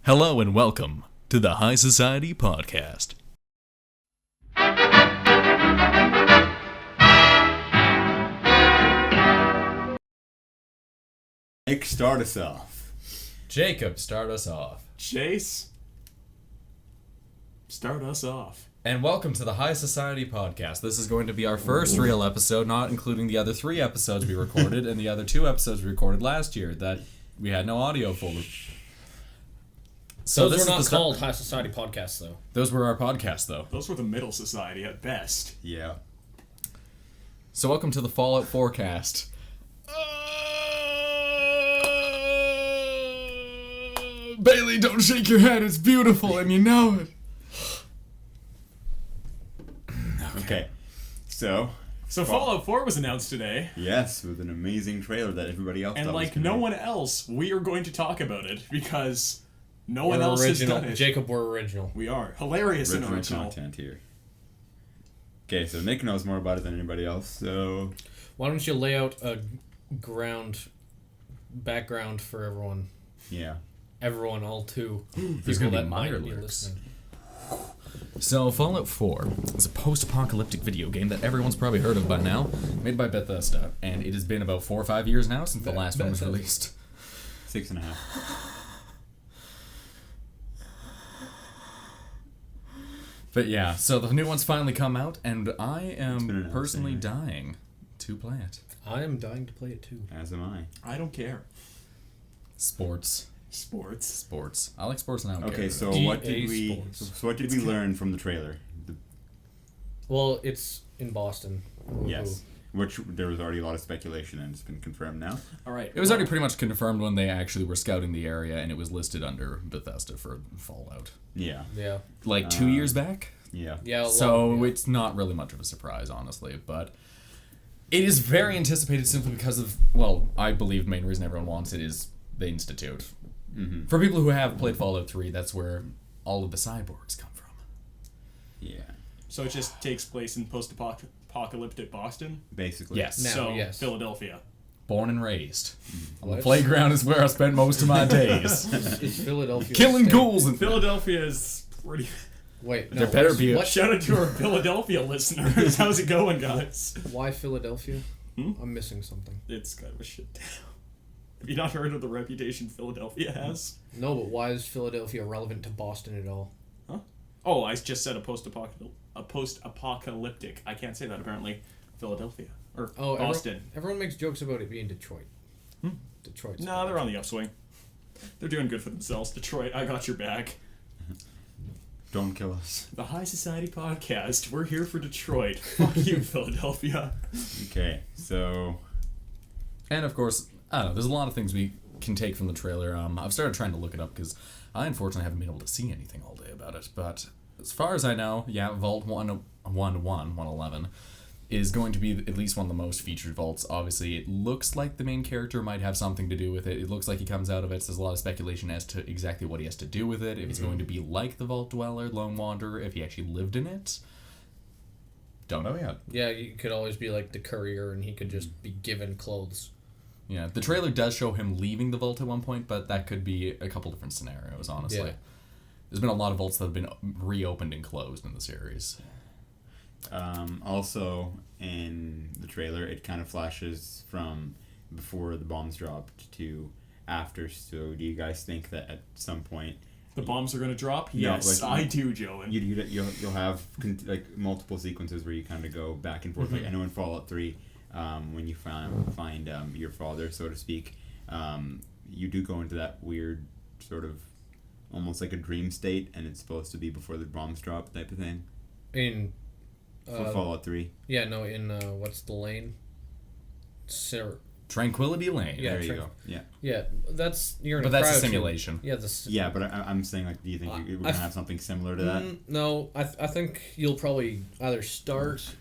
Hello and welcome to the High Society Podcast. Nick, start us off. Jacob, start us off. Chase, start us off. And welcome to the High Society Podcast. This is going to be our first real episode, not including the other 3 episodes we recorded and the other 2 episodes we recorded last year that we had no audio for. So Those were not called High Society Podcasts, though. Those were our podcasts, though. Those were the middle society at best. Yeah. So welcome to the Fallout Forecast. Bailey, don't shake your head. It's beautiful, and you know it. Okay. So Fallout 4 was announced today, yes, with an amazing trailer that everybody else and thought like was no great. one else, we are going to talk about it because no one We're else original. has done it. Jacob, we're original. We are hilarious and original original. content here. Okay, so Nick knows more about it than anybody else, so Why don't you lay out a background for everyone? yeah. Everyone, all 2 There's people gonna be that minor might be lyrics. listening. So, Fallout 4 is a post-apocalyptic video game that everyone's probably heard of by now, made by Bethesda, and it has been about 4 or 5 years now since the last one was released. 6.5. But yeah, so the new one's finally come out, and I been am announced, personally anyway. dying to play it. I am dying to play it, too. As am I. I don't care. Sports. Sports. I like sports and I don't care. Okay, so EA what did we Sports. so what did we learn from the trailer? Well, it's in Boston. Yes. Which there was already a lot of speculation and it's been confirmed now. All right. It was already pretty much confirmed when they actually were scouting the area, and it was listed under Bethesda for Fallout. Yeah. Yeah. Like 2 years back? Yeah. Yeah. So yeah. it's not really much of a surprise, honestly, but it is very anticipated simply because of, well, I believe the main reason everyone wants it is the Institute. Mm-hmm. For people who have played Fallout 3, that's where all of the cyborgs come from. Yeah. So it just takes place in post-apocalyptic Boston. Basically. Yes. Now, So yes. Philadelphia. Born and raised. On the What? playground is where I spent most of my days. Is Philadelphia Killing state? ghouls and... Philadelphia is pretty. Wait, no. There better be a- what? Shout out to our Philadelphia listeners. How's it going, guys? Why Philadelphia? Hmm? I'm missing something. It's kind of a shit town. Have you not heard of the reputation Philadelphia has? No, but why is Philadelphia relevant to Boston at all? Oh, I just said a post-apocalyptic. I can't say that apparently. Philadelphia or Oh, Boston. Everyone makes jokes about it being Detroit. Detroit's No, they're on the upswing. They're doing good for themselves. Detroit, I got your back. Don't kill us. The High Society Podcast. We're here for Detroit. Fuck you, Philadelphia. Okay, so And of course, I don't know, there's a lot of things we can take from the trailer. I've started trying to look it up because I unfortunately haven't been able to see anything all day about it. But as far as I know, yeah, Vault 111 is going to be at least one of the most featured vaults. Obviously, it looks like the main character might have something to do with it. It looks like he comes out of it. So there's a lot of speculation as to exactly what he has to do with it. If it's going to be like the Vault Dweller, Lone Wanderer, if he actually lived in it. Don't know yet. Yeah, you could always be like the courier and he could just be given clothes. Yeah, the trailer does show him leaving the vault at one point, but that could be a couple different scenarios, honestly. Yeah. There's been a lot of vaults that have been reopened and closed in the series. also in the trailer it kind of flashes from before the bombs dropped to after. So do you guys think that at some point The bombs are gonna drop? No, Yes, like- I do, Joe. you'll have like multiple sequences where you kind of go back and forth? Like I know in Fallout 3, when you find your father, so to speak, you do go into that weird sort of almost like a dream state, and it's supposed to be before the bombs drop type of thing In for Fallout 3. yeah, no, in what's the lane? Tranquility Lane. Yeah, There you go. Yeah. Yeah, that's you're in But a that's a crowd too. simulation. Yeah, Yeah, but I'm saying, like, do you think we're gonna have something similar to that? No, I think you'll probably either start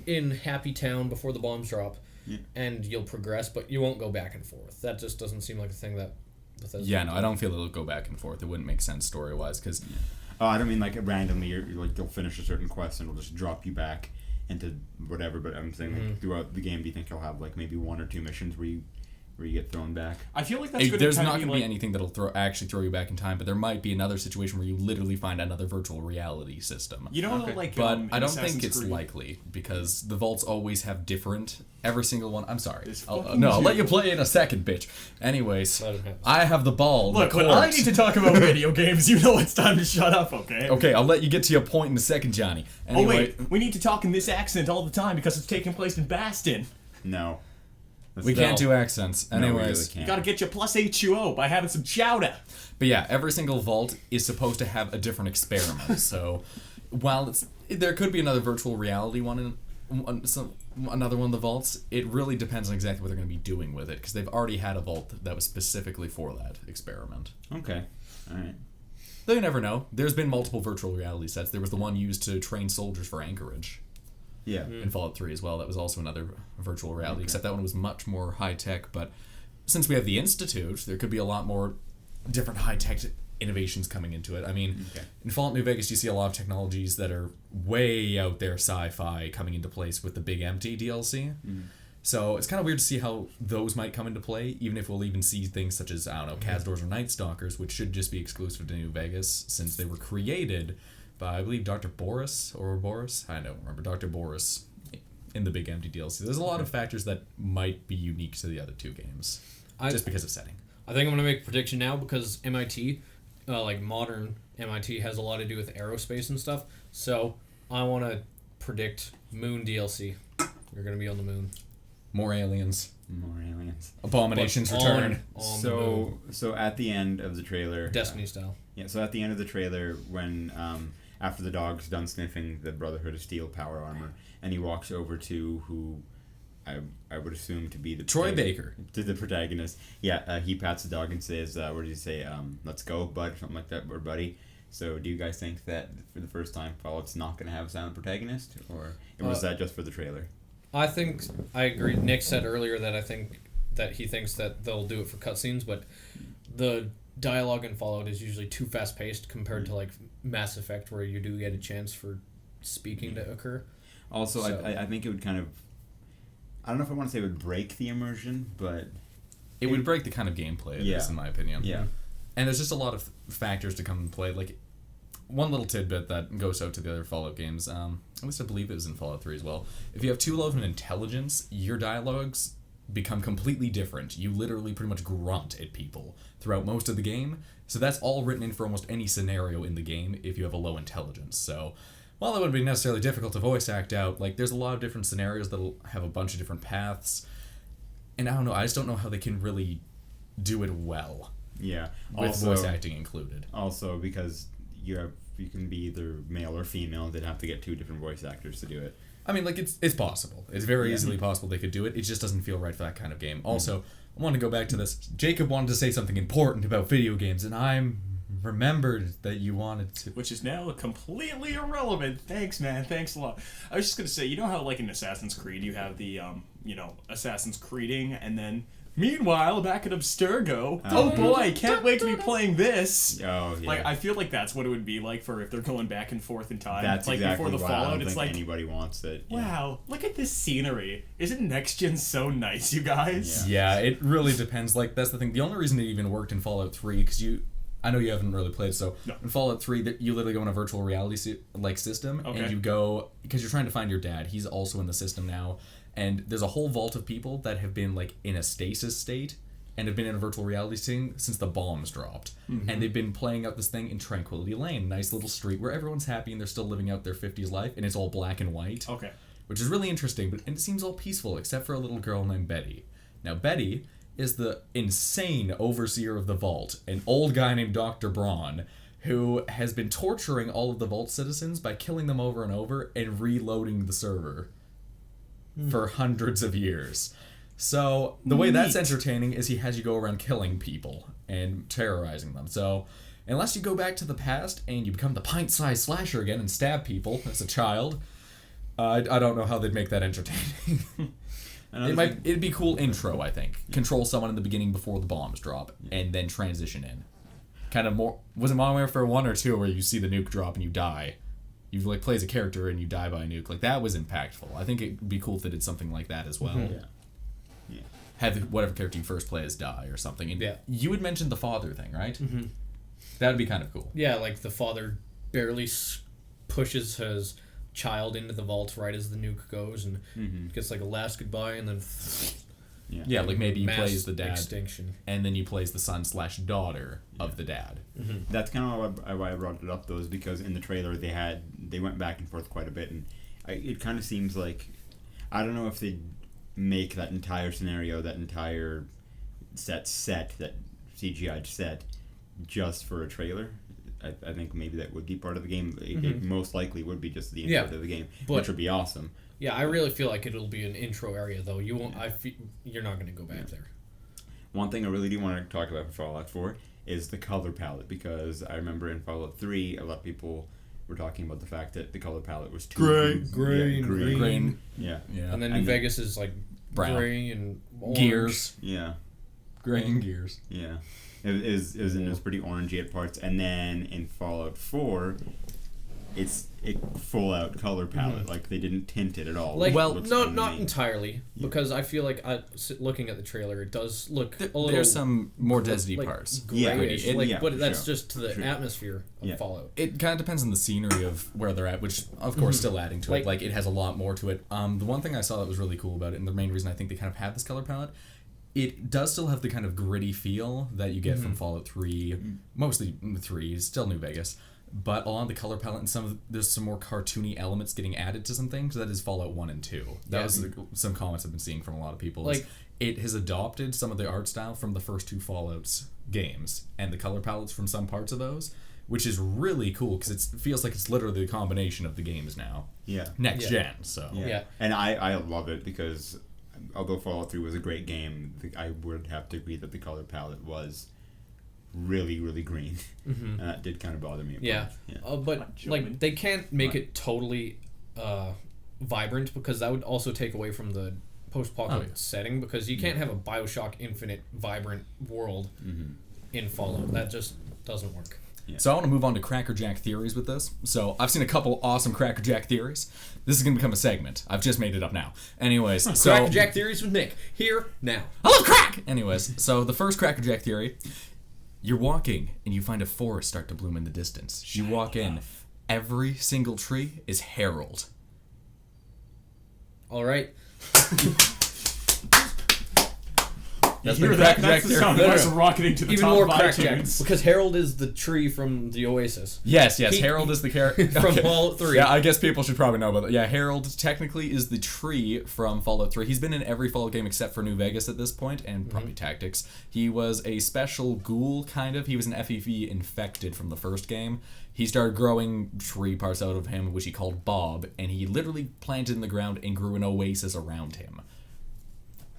in Happy Town before the bombs drop, Yeah. and you'll progress, but you won't go back and forth. That just doesn't seem like a thing that Bethesda. Yeah, no, I don't feel it'll go back and forth. It wouldn't make sense story-wise, because... Oh, I don't mean like randomly. You're like you'll finish a certain quest and it'll just drop you back into whatever. But I'm saying like throughout the game, do you think you'll have like maybe 1 or 2 missions where you where you get thrown back. I feel like that's There's not going going to be anything that'll actually throw you back in time, but there might be another situation where you literally find another virtual reality system. You know, like, But in I don't Assassin's think it's Creed, likely because the vaults always have different. Every single one. I'm sorry. It's I'll fucking let you beautiful. play in a second, bitch. Anyways, Let him have it. I have the ball. Look, the when I court. need to talk about video games, you know it's time to shut up, okay? Okay, I'll let you get to your point in a second, Johnny. Oh Anyway, wait, we need to talk in this accent all the time because it's taking place in Baston. No. we can't do accents. No, we Anyways, really can't. You gotta get your plus H2O by having some chowder. but yeah, every single vault is supposed to have a different experiment. So while there could be another virtual reality another one of the vaults, it really depends on exactly what they're going to be doing with it because they've already had a vault that was specifically for that experiment. Okay. All right. Though you never know. There's been multiple virtual reality sets. There was the one used to train soldiers for Anchorage Yeah. in Fallout 3 as well. That was also another virtual reality, except that one was much more high-tech. But since we have the Institute, there could be a lot more different high-tech innovations coming into it. I mean, in Fallout New Vegas, you see a lot of technologies that are way out there sci-fi coming into place with the Big Empty DLC. So it's kind of weird to see how those might come into play, even if we'll even see things such as, I don't know, Kazdors or Night Stalkers, which should just be exclusive to New Vegas, since they were created by, I believe, Dr. Boris, I don't remember, Dr. Boris in the Big Empty DLC. There's a lot of factors that might be unique to the other two games, just because of setting. I think I'm going to make a prediction now because MIT, like modern MIT, has a lot to do with aerospace and stuff. So I want to predict Moon DLC. You're going to be on the moon. More aliens. More aliens. Abominations But return. on the moon. So at the end of the trailer, Destiny style. Yeah, so at the end of the trailer, when after the dog's done sniffing the Brotherhood of Steel power armor, and he walks over to who I would assume to be the Troy Baker. to the protagonist. Yeah, he pats the dog and says, "What did he say? Let's go, bud," or something like that, or buddy. So do you guys think that for the first time, Fallout's not going to have a silent protagonist, or was that just for the trailer? I think I agree. Nick said earlier that I think that he thinks that they'll do it for cutscenes, but the dialogue in Fallout is usually too fast paced compared to like Mass Effect, where you do get a chance for speaking to occur. Also, So- I think it would kind of, I don't know if I want to say it would break the immersion, but It would break the kind of gameplay it is, in my opinion. yeah. And there's just a lot of factors to come into play. Like, one little tidbit that goes out to the other Fallout games, at least I believe it was in Fallout 3 as well. If you have too low of an intelligence, your dialogues become completely different. You literally pretty much grunt at people throughout most of the game. So that's all written in for almost any scenario in the game if you have a low intelligence. So while it wouldn't be necessarily difficult to voice act out, like, there's a lot of different scenarios that'll have a bunch of different paths. And I don't know, I just don't know how they can really do it well, Yeah. with Also, voice acting included. Also, because you can be either male or female, they'd have to get two different voice actors to do it. I mean, like, it's possible. It's very easily possible they could do it. It just doesn't feel right for that kind of game. Also, I want to go back to this. Jacob wanted to say something important about video games, and I remembered that you wanted to. Which is now completely irrelevant. Thanks, man. Thanks a lot. I was just gonna say, you know how like in Assassin's Creed you have the Assassin's Creeding, and then meanwhile back at Abstergo, oh boy, can't wait to be playing this. Oh, yeah. Like I feel like that's what it would be like for if they're going back and forth in time. That's like exactly before the why I Fallout, don't it's think like anybody wants it. Yeah. wow, look at this scenery. Isn't next gen so nice, you guys? Yeah, it really depends. Like, that's the thing. The only reason it even worked in Fallout 3, because I know you haven't really played, so No. in Fallout 3, you literally go in a virtual reality system, Okay. and you go, because you're trying to find your dad. He's also in the system now, and there's a whole vault of people that have been, like, in a stasis state, and have been in a virtual reality thing since the bombs dropped. And they've been playing out this thing in Tranquility Lane, nice little street where everyone's happy and they're still living out their 50s life, and it's all black and white. Okay. Which is really interesting, and it seems all peaceful except for a little girl named Betty. Now, Betty is the insane overseer of the vault, an old guy named Dr. Braun, who has been torturing all of the vault citizens by killing them over and over and reloading the server for hundreds of years. So, the way that's Neat. entertaining is he has you go around killing people and terrorizing them. So, unless you go back to the past and you become the pint-sized slasher again and stab people as a child, I don't know how they'd make that entertaining. It'd be cool intro, I think. Control someone in the beginning before the bombs drop, and then transition in. Kind of more. Was it Modern Warfare 1 or 2 where you see the nuke drop and you die? You like play as a character and you die by a nuke. Like, that was impactful. I think it'd be cool if they did something like that as well. Yeah. have whatever character you first play as die or something. And Yeah. you had mentioned the father thing, right? Mm-hmm. That would be kind of cool. Yeah, like the father barely pushes his child into the vault right as the nuke goes and gets like a last goodbye and then Yeah, like maybe he mass plays the dad, extinction. and then he plays the son/daughter of the dad. That's kind of why I brought it up, though, is because in the trailer they went back and forth quite a bit, and it kind of seems like, I don't know if they make that entire scenario, that entire set that CGI'd set just for a trailer. I think maybe that would be part of the game. It most likely would be just the intro Yeah, of the game, but- which would be awesome. Yeah, I really feel like it'll be an intro area though. You won't. You're not going to go back there. One thing I really do want to talk about for Fallout 4 is the color palette, because I remember in Fallout 3, a lot of people were talking about the fact that the color palette was too Green. Green. Yeah. Yeah. And then New Vegas is like Brown. gray and orange. Gears. Yeah. Gray and gears. Yeah. It was pretty orangey at parts, and then in Fallout 4, it's a full out color palette. Like they didn't tint it at all. Like, It well, looks not amazing. entirely, because I feel like looking at the trailer, it does look a little. There's some more deserty like, parts. grayish, Yeah, like, yeah, but for that's sure. just to the Sure. atmosphere of Yeah. Fallout. It kind of depends on the scenery of where they're at, which of course still adding to it. Like it has a lot more to it. The one thing I saw that was really cool about it, and the main reason I think they kind of had this color palette, it does still have the kind of gritty feel that you get from Fallout 3, mostly 3, still New Vegas. But a lot of the color palette and there's some more cartoony elements getting added to some things. That is Fallout 1 and 2. That was some comments I've been seeing from a lot of people. Like, it has adopted some of the art style from the first two Fallout's games and the color palettes from some parts of those, which is really cool because it feels like it's literally a combination of the games now. Yeah. Next Yeah. gen, so. Yeah. And I love it because although Fallout 3 was a great game, I would have to agree that the color palette was really, really green. And that did kind of bother me. Yeah, but like they can't make it totally vibrant because that would also take away from the post-apocalyptic setting, because you can't have a BioShock Infinite vibrant world in Fallout. That just doesn't work. Yeah. So I want to move on to Crackerjack theories with this. So I've seen a couple awesome Crackerjack theories. This is going to become a segment. I've just made it up now. Anyways, so Crackerjack theories with Nick here now. I love crack! Anyways, so the first Crackerjack theory, you're walking and you find a forest start to bloom in the distance. You walk in, every single tree is Harold. All right. That's You hear been that? Crackerjack That's the theory. sound of us rocketing to the Even top more of Crackerjack, iTunes. because Harold is the tree from the Oasis. Yes, He- Harold is the character from Fallout 3. Yeah, I guess people should probably know about that. Yeah, Harold technically is the tree from Fallout 3. He's been in every Fallout game except for New Vegas at this point, and probably Tactics. He was a special ghoul, kind of. He was an FEV infected from the first game. He started growing tree parts out of him, which he called Bob, and he literally planted in the ground and grew an oasis around him.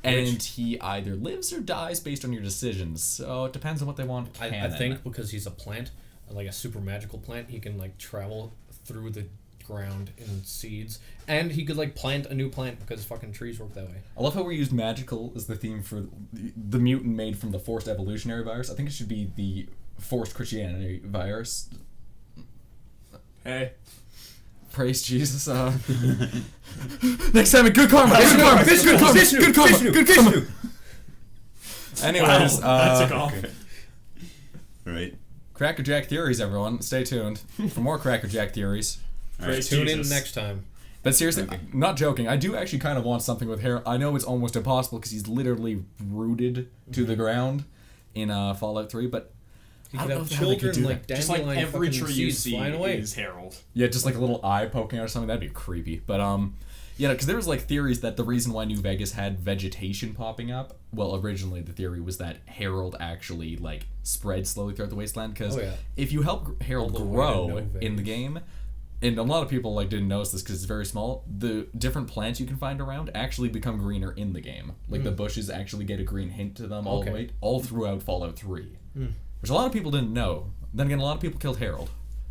And he either lives or dies based on your decisions, so it depends on what they want I canon. think because he's a plant, like a super magical plant, he can like travel through the ground in seeds, and he could like plant a new plant because fucking trees work that way. I love how we used magical as the theme for the mutant made from the forced evolutionary virus. I think it should be the forced Christianity virus. Hey. Praise Jesus. Next time, good karma. Good karma. Good karma. Good karma. Good karma. Anyways, That took off. Right. Crackerjack theories, everyone. Stay tuned for more Crackerjack theories. Praise Tune Jesus. in next time. But seriously, I'm not joking. I do actually kind of want something with Harold. I know it's almost impossible because he's literally rooted to the ground in Fallout 3, but He I could don't have know how they could children do like that. Just like dandelion every fucking tree you seeds see flying away. is Harold. Yeah, just like a little eye poking out or something. That'd be creepy. But yeah, because there was like theories that the reason why New Vegas had vegetation popping up. Well, originally the theory was that Harold actually like spread slowly throughout the wasteland. Because Oh, yeah. if you help Harold All the way to grow New in the Vegas. game, and a lot of people like didn't notice this because it's very small, the different plants you can find around actually become greener in the game. Like the bushes actually get a green hint to them all the Okay. way all throughout Fallout 3, which a lot of people didn't know. Then again, a lot of people killed Harold.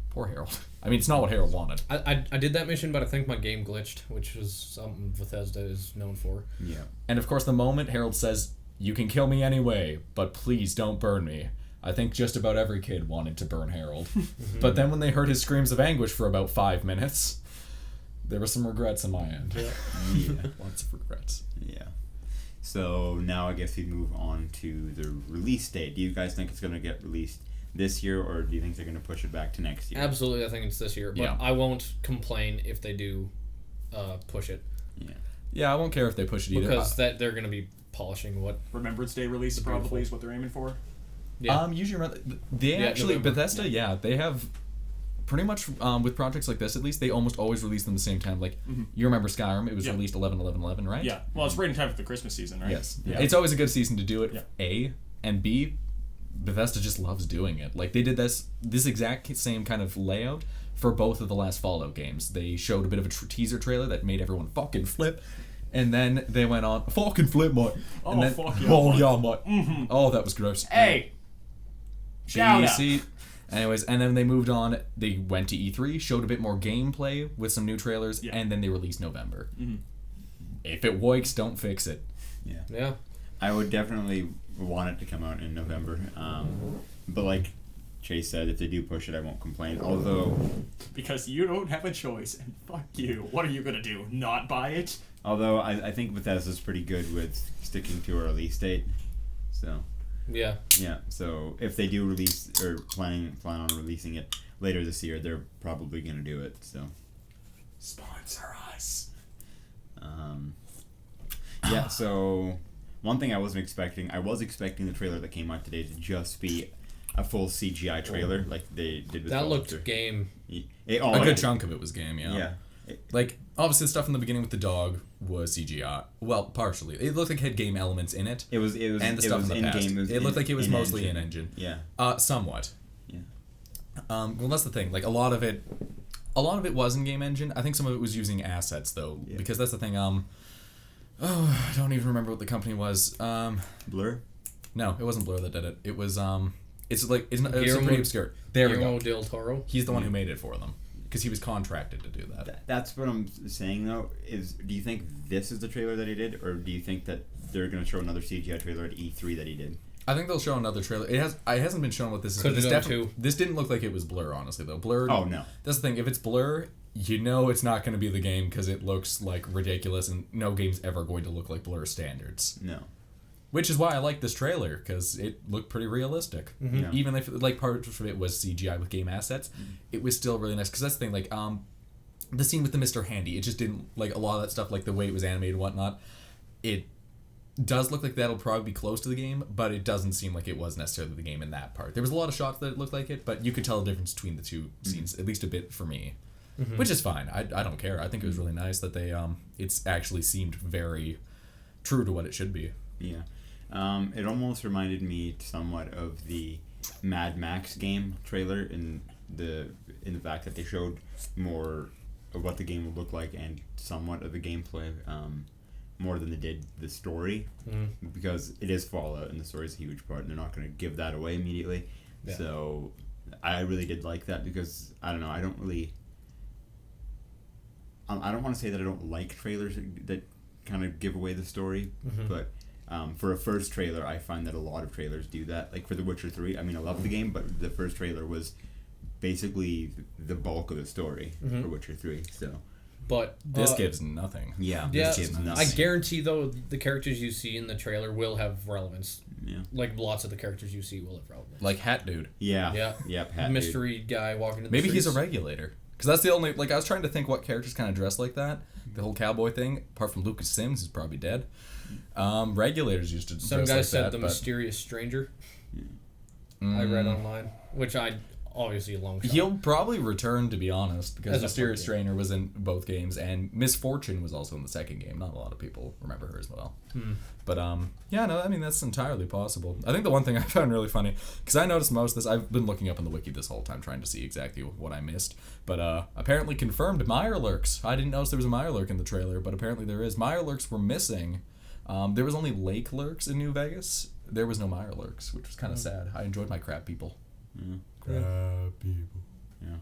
Poor Harold. I mean, it's not what Harold wanted. I did that mission, but I think my game glitched, which was something Bethesda is known for. Yeah. And of course, the moment Harold says, "You can kill me anyway, but please don't burn me," I think just about every kid wanted to burn Harold. But then when they heard his screams of anguish for about 5 minutes, there were some regrets on my end. Yeah. Lots of regrets. Yeah. So now I guess we move on to the release date. Do you guys think it's going to get released this year, or do you think they're going to push it back to next year? Absolutely, I think it's this year, but Yeah. I won't complain if they do push it Yeah. Yeah, I won't care if they push it either. because that they're going to be polishing what. Remembrance Day release probably is what they're aiming for. Yeah. Usually they Yeah, actually November. Bethesda, they have pretty much with projects like this at least they almost always release them the same time. Like you remember Skyrim, it was Yeah. released 11/11/11, right? Yeah. Well, it's right in time for the Christmas season, right? Yes. Yeah. It's always a good season to do it. Yeah. A and B, Bethesda just loves doing it. Like they did this exact same kind of layout for both of the last Fallout games. They showed a bit of a teaser trailer that made everyone fucking flip. And then they went on, fucking flip, mate. Oh, And then, fuck yeah, oh, mate. yeah, mate. Oh, that was gross. Hey. Shout out. BC. Anyways, and then they moved on. They went to E3, showed a bit more gameplay with some new trailers, Yeah. and then they released November. Mm-hmm. If it works, don't fix it. Yeah. Yeah. I would definitely want it to come out in November. But like Chase said, if they do push it, I won't complain. Although Because you don't have a choice, and fuck you. What are you gonna do? Not buy it? I think Bethesda's pretty good with sticking to a release date. So Yeah. yeah. So if they do release or plan on releasing it later this year, they're probably gonna do it. So Sponsor us. yeah. So one thing I wasn't expecting, I was expecting the trailer that came out today to just be a full CGI trailer like they did with That Fallout looked 3. game. A good chunk of it was game, Yeah. Like, obviously, the stuff in the beginning with the dog was CGI. Well, partially. It looked like it had game elements in it. It was And the it stuff was in the past. game. It looked like it was mostly in-engine. Yeah. Somewhat. Yeah. Well, that's the thing. Like, a lot of it was in-game engine. I think some of it was using assets, though. Yeah. Because that's the thing, I don't even remember what the company was. Blur. No, it wasn't Blur that did it. It was, it's pretty Guillermo- obscure. There we Guillermo go. del Toro. He's the one who made it for them. Because he was contracted to do that. That's what I'm saying though. Do you think this is the trailer that he did, or do you think that they're gonna show another CGI trailer at E3 that he did? I think they'll show another trailer. It hasn't been shown what this is. Could've But done two. this didn't look like it was Blur, honestly, though. Blur. Oh no. That's the thing. If it's Blur, you know it's not going to be the game because it looks like ridiculous, and no game's ever going to look like Blur standards. No. Which is why I like this trailer because it looked pretty realistic. Yeah. Even if like part of it was CGI with game assets, it was still really nice. Because that's the thing. Like the scene with the Mr. Handy, it just didn't like a lot of that stuff, like the way it was animated and whatnot. It does look like that'll probably be close to the game, but it doesn't seem like it was necessarily the game in that part. There was a lot of shots that looked like it, but you could tell the difference between the two scenes, at least a bit for me. Which is fine. I don't care. I think it was really nice that they it's actually seemed very true to what it should be. Yeah. It almost reminded me somewhat of the Mad Max game trailer in the fact that they showed more of what the game would look like and somewhat of the gameplay, more than they did the story, because it is Fallout and the story is a huge part, and they're not going to give that away immediately. Yeah. So I really did like that because I don't know, I don't want to say that I don't like trailers that kind of give away the story, but for a first trailer, I find that a lot of trailers do that. Like for The Witcher 3, I mean, I love the game, but the first trailer was basically the bulk of the story for Witcher 3. So But This gives nothing. yeah, Yeah, this gives I nothing. guarantee though the characters you see in the trailer will have relevance. Yeah, Like lots of the characters you see will have relevance. Like Hat Dude. yeah, Yeah. yep. Hat Dude. Mystery guy walking in the Maybe he's a streets. regulator. Because that's the only... Like, I was trying to think what characters kind of dress like that. The whole cowboy thing. Apart from Lucas Sims, who's probably dead. Regulators used to Some dress guy like said that, the but- mysterious stranger. I read online, which I obviously a long shot. He'll probably return, to be honest, because As a Mysterious front Stranger was in both games, and Miss Fortune was also in the second game. Not a lot of people remember her as well. But, yeah, no, I mean, that's entirely possible. I think the one thing I found really funny, because I noticed most of this, I've been looking up on the wiki this whole time trying to see exactly what I missed, but apparently confirmed Mirelurks. I didn't notice there was a Mirelurk in the trailer, but apparently there is. Mirelurks were missing. There was only Lake Lurks in New Vegas. There was no Mirelurks, which was kind of sad. I enjoyed my crab people. Crab people. Yeah.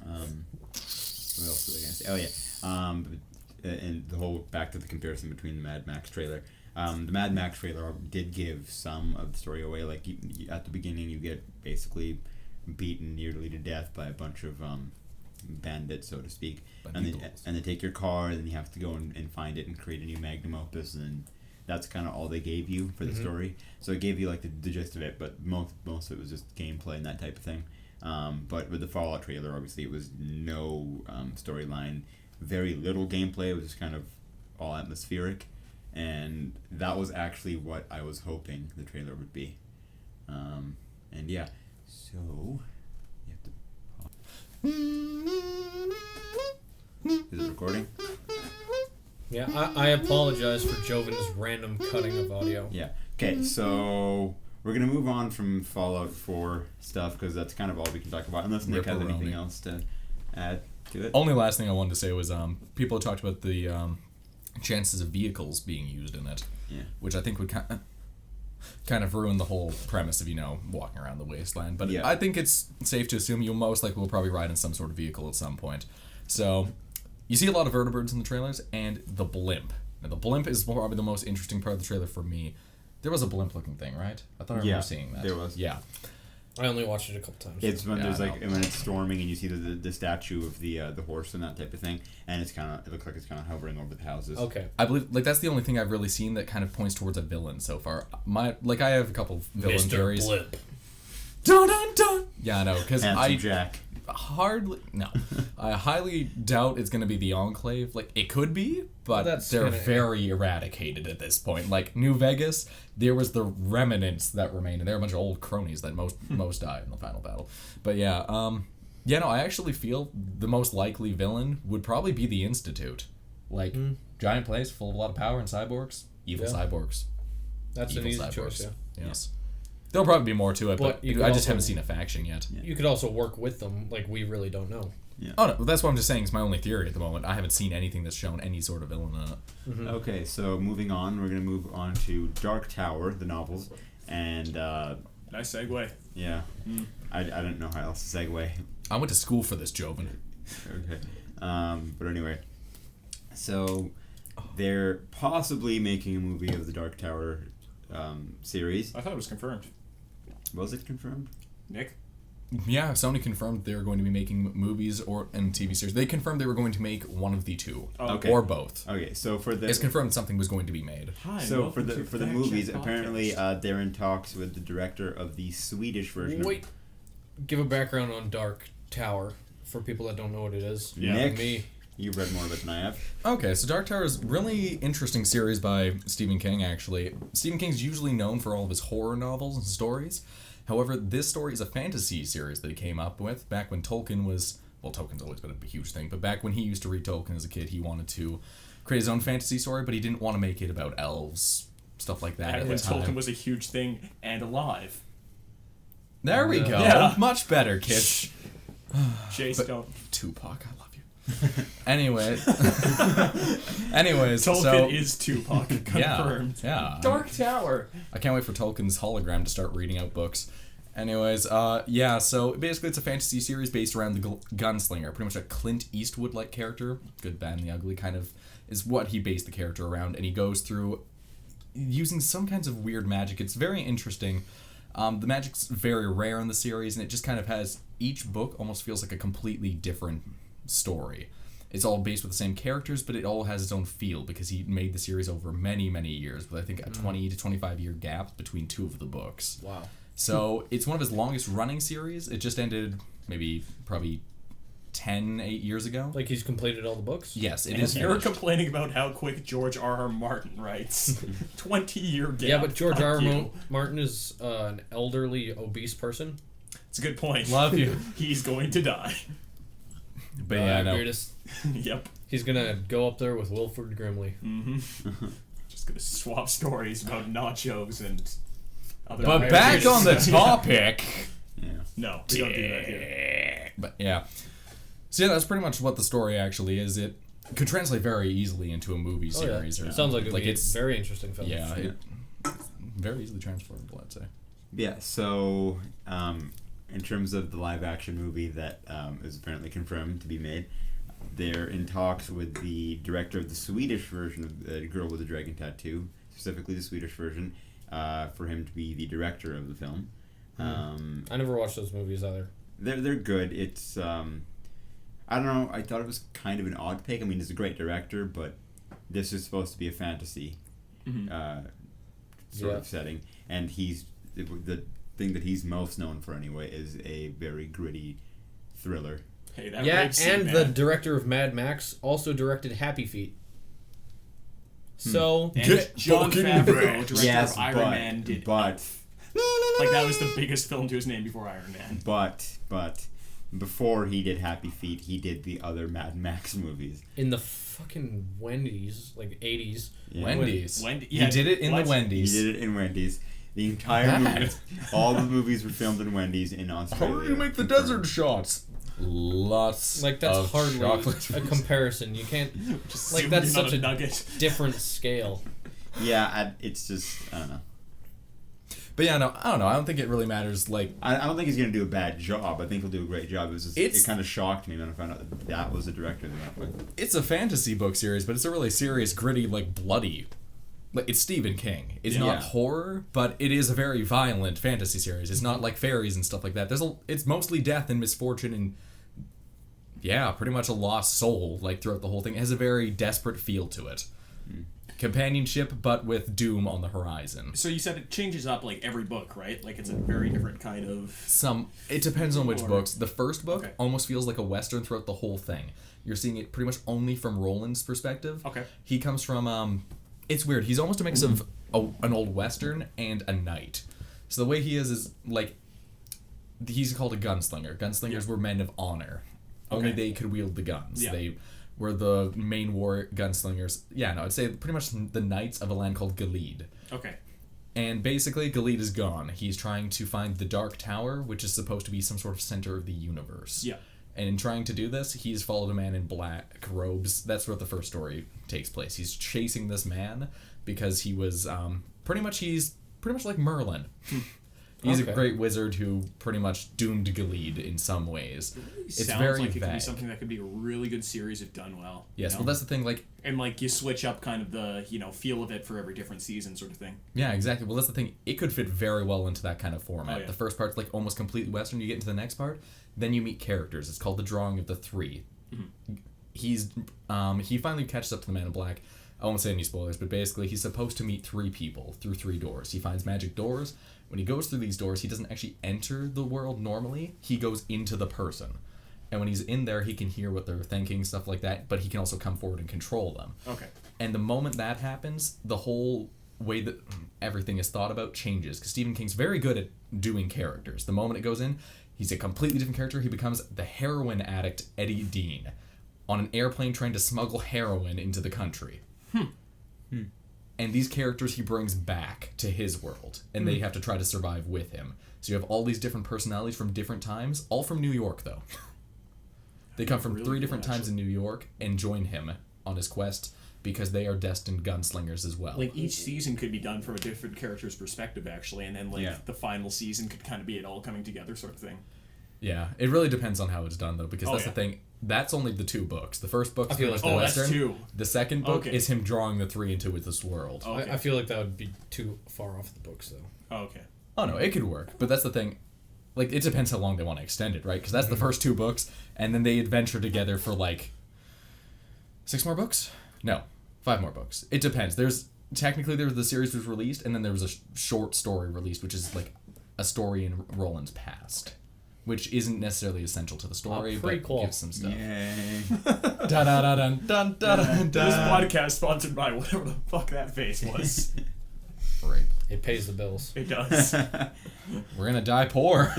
What else was I gonna say? Oh yeah. And the whole back to the comparison between the Mad Max trailer. The Mad Max trailer did give some of the story away. Like you, at the beginning, you get basically beaten nearly to death by a bunch of bandits, so to speak, and they take your car, and then you have to go and find it and create a new magnum opus, and that's kind of all they gave you for the story. So it gave you like the gist of it, but most of it was just gameplay and that type of thing. But with the Fallout trailer, obviously it was no storyline, very little gameplay. It was just kind of all atmospheric, and that was actually what I was hoping the trailer would be. And yeah, so you have to. Is it recording? Yeah, I apologize for Joven's random cutting of audio. Yeah. Okay, so we're gonna move on from Fallout 4 stuff because that's kind of all we can talk about, unless Nick has Ripperoni. anything else to add to it. Only last thing I wanted to say was people talked about the chances of vehicles being used in it, Yeah. which I think would kind of ruin the whole premise of, walking around the wasteland. But Yeah. I think it's safe to assume you most likely will probably ride in some sort of vehicle at some point. So you see a lot of vertibirds in the trailers, and the blimp. Now, the blimp is probably the most interesting part of the trailer for me. There was a blimp-looking thing, right? I thought I remember seeing that. there was. Yeah. I only watched it a couple times. It's when Yeah, there's I like know. when it's storming and you see the statue of the horse and that type of thing, and it looks like it's kind of hovering over the houses. Okay. I believe that's the only thing I've really seen that kind of points towards a villain so far. I have a couple villain Mr. theories. Blip. Dun dun dun. Yeah, I know, because Handsome Jack. I highly doubt it's going to be the Enclave. Like, it could be, but That's they're kinda- very eradicated at this point. Like, New Vegas, there was the remnants that remained, and there were a bunch of old cronies that most died in the final battle. But yeah, I actually feel the most likely villain would probably be the Institute. Like, giant place full of a lot of power and cyborgs. Evil Yeah. cyborgs. That's an Evil easy cyborgs. choice, yeah. Yes. There'll probably be more to it, But but you could I just also- haven't seen a faction yet. You could also work with them, like we really don't know. Oh no, that's what I'm just saying. It's my only theory at the moment. I haven't seen anything that's shown any sort of villain in it. Okay, so moving on, we're gonna move on to Dark Tower, the novels, and Nice segue. yeah, I don't know how else to segue. I went to school for this, Joven. Okay, but anyway, so they're possibly making a movie of the Dark Tower series. I thought it was confirmed. Was it confirmed? Nick? Yeah, Sony confirmed they were going to be making movies and TV series. They confirmed they were going to make one of the two, Okay. or both. Okay, so for the It's confirmed something was going to be made. Hi, so for welcome the to Fact movies, Check apparently Podcast. they're in talks with the director of the Swedish version. Wait. Give a background on Dark Tower for people that don't know what it is. Yeah. Nick, Me. you've read more of it than I have. Okay, so Dark Tower is a really interesting series by Stephen King, actually. Stephen King's usually known for all of his horror novels and stories. However, this story is a fantasy series that he came up with back when Tolkien was... Well, Tolkien's always been a huge thing, but back when he used to read Tolkien as a kid, he wanted to create his own fantasy story, but he didn't want to make it about elves, stuff like that Back at when the time. Tolkien was a huge thing and alive. There we go. Yeah. Much better, kids. Chase, don't. Tupac, I love you. Anyways, Tolkien so is Tupac. yeah, Confirmed. yeah. Dark Tower. I can't wait for Tolkien's hologram to start reading out books. Anyways, yeah, so basically it's a fantasy series based around the gunslinger, pretty much a Clint Eastwood-like character, good, bad, and the ugly kind of, is what he based the character around, and he goes through using some kinds of weird magic. It's very interesting. The magic's very rare in the series, and it just kind of has, each book almost feels like a completely different story. It's all based with the same characters, but it all has its own feel, because he made the series over many, many years, with I think a 20 to 25 year gap between two of the books. Wow. So it's one of his longest running series. It just ended probably 8 years ago. Like he's completed all the books? Yes, it And is you're finished. complaining about how quick George R.R. Martin writes. 20-year gap. Yeah, but George Fuck R. you. Martin is an elderly, obese person. It's a good point. Love you. He's going to die. But yeah, no. Greatest. Yep. He's gonna go up there with Wilford Grimley. Just gonna swap stories about nachos and other. But back beverages. on the topic. Yeah. No, we don't do that here. But yeah. So yeah, that's pretty much what the story actually is. It could translate very easily into a movie Oh, yeah. series. Or Sounds like it would be it's a very interesting film. yeah, very easily transferable, I'd say. Yeah, so in terms of the live action movie that is apparently confirmed to be made, they're in talks with the director of the Swedish version of The Girl with the Dragon Tattoo, specifically the Swedish version, for him to be the director of the film. I never watched those movies either. They're good. It's I don't know. I thought it was kind of an odd pick. I mean, he's a great director, but this is supposed to be a fantasy, sort of setting, and the thing that he's most known for anyway is a very gritty thriller. Hey, that Yeah, rape scene, and man. the director of Mad Max also directed Happy Feet. So And Jon Favreau, director Yes, of Iron Man, did but like that was the biggest film to his name before Iron Man. but before he did Happy Feet, he did the other Mad Max movies. in the fucking Wendy's, like 80s. Yeah. Wendy's. Wendy- He yeah, did it in what? the Wendy's. He did it in Wendy's. The entire That. movie, all the movies were filmed in Wendy's in Australia. How do you make the desert shots? Lots Like, that's of hardly chocolate. a comparison. You can't... Just Like, zoomed that's in on such a nugget. different scale. Yeah, it's just, I don't know. But yeah, no, I don't know. I don't think it really matters. Like, I don't think he's going to do a bad job. I think he'll do a great job. It's- It kind of shocked me when I found out that was the director they went with. it's a fantasy book series, but it's a really serious, gritty, like bloody. Like, it's Stephen King. It's not Yeah. horror, but it is a very violent fantasy series. It's not like fairies and stuff like that. It's mostly death and misfortune and yeah, pretty much a lost soul. Like throughout the whole thing, it has a very desperate feel to it. Companionship, but with doom on the horizon. So you said it changes up like every book, right? Like it's a very different kind of. It depends on which Or- books. The first book Okay. almost feels like a western throughout the whole thing. You're seeing it pretty much only from Roland's perspective. Okay. He comes from it's weird. He's almost a mix of an old western and a knight. So the way he is like he's called a gunslinger. Gunslingers were men of honor. Only Okay. they could wield the guns. Yeah. They were the main war gunslingers. Yeah, no, I'd say pretty much the knights of a land called Gilead. Okay. And basically, Gilead is gone. He's trying to find the Dark Tower, which is supposed to be some sort of center of the universe. Yeah. And in trying to do this, he's followed a man in black robes. That's where the first story takes place. He's chasing this man because he was he's pretty much like Merlin. He's Okay. a great wizard who pretty much doomed Gilead in some ways. It's Sounds very like it could be vague. something that could be a really good series if done well. you Yes, know? well, that's the thing. Like, and like you switch up kind of the feel of it for every different season, sort of thing. yeah, exactly. Well, that's the thing. It could fit very well into that kind of format. Oh, yeah. The first part's like almost completely Western. You get into the next part, then you meet characters. It's called the Drawing of the Three. He's he finally catches up to the Man in Black. I won't say any spoilers, but basically he's supposed to meet three people through three doors. He finds magic doors. When he goes through these doors, he doesn't actually enter the world normally. He goes into the person. And when he's in there, he can hear what they're thinking, stuff like that, but he can also come forward and control them. Okay. And the moment that happens, the whole way that everything is thought about changes. Because Stephen King's very good at doing characters. The moment it goes in, he's a completely different character. He becomes the heroin addict Eddie Dean on an airplane trying to smuggle heroin into the country. And these characters he brings back to his world. And they have to try to survive with him. So you have all these different personalities from different times, all from New York, though. They come from Really three cool, different times actually. in New York and join him on his quest because they are destined gunslingers as well. Like each season could be done from a different character's perspective, actually, and then like Yeah. the final season could kind of be it all coming together, sort of thing. Yeah, it really depends on how it's done, though, because Oh, that's yeah. the thing. That's only the two books. The first book is feel pretty much like- the Oh, that's Western. two. The second book Okay. is him drawing the three into this world. Okay. I feel like that would be too far off the books, though. Oh, okay. Oh, no, it could work, but that's the thing. Like, it depends how long they want to extend it, right? Because that's the first two books, and then they adventure together for, like, 6 more books? No, 5 more books. It depends. Technically, the series was released, and then there was a short story released, which is, like, a story in Roland's past. Which isn't necessarily essential to the story, but prequel. gives some stuff. Yay. Da da da dun dun da dun This dun. podcast sponsored by whatever the fuck that face was. Rape. It pays the bills. It does. We're gonna die poor.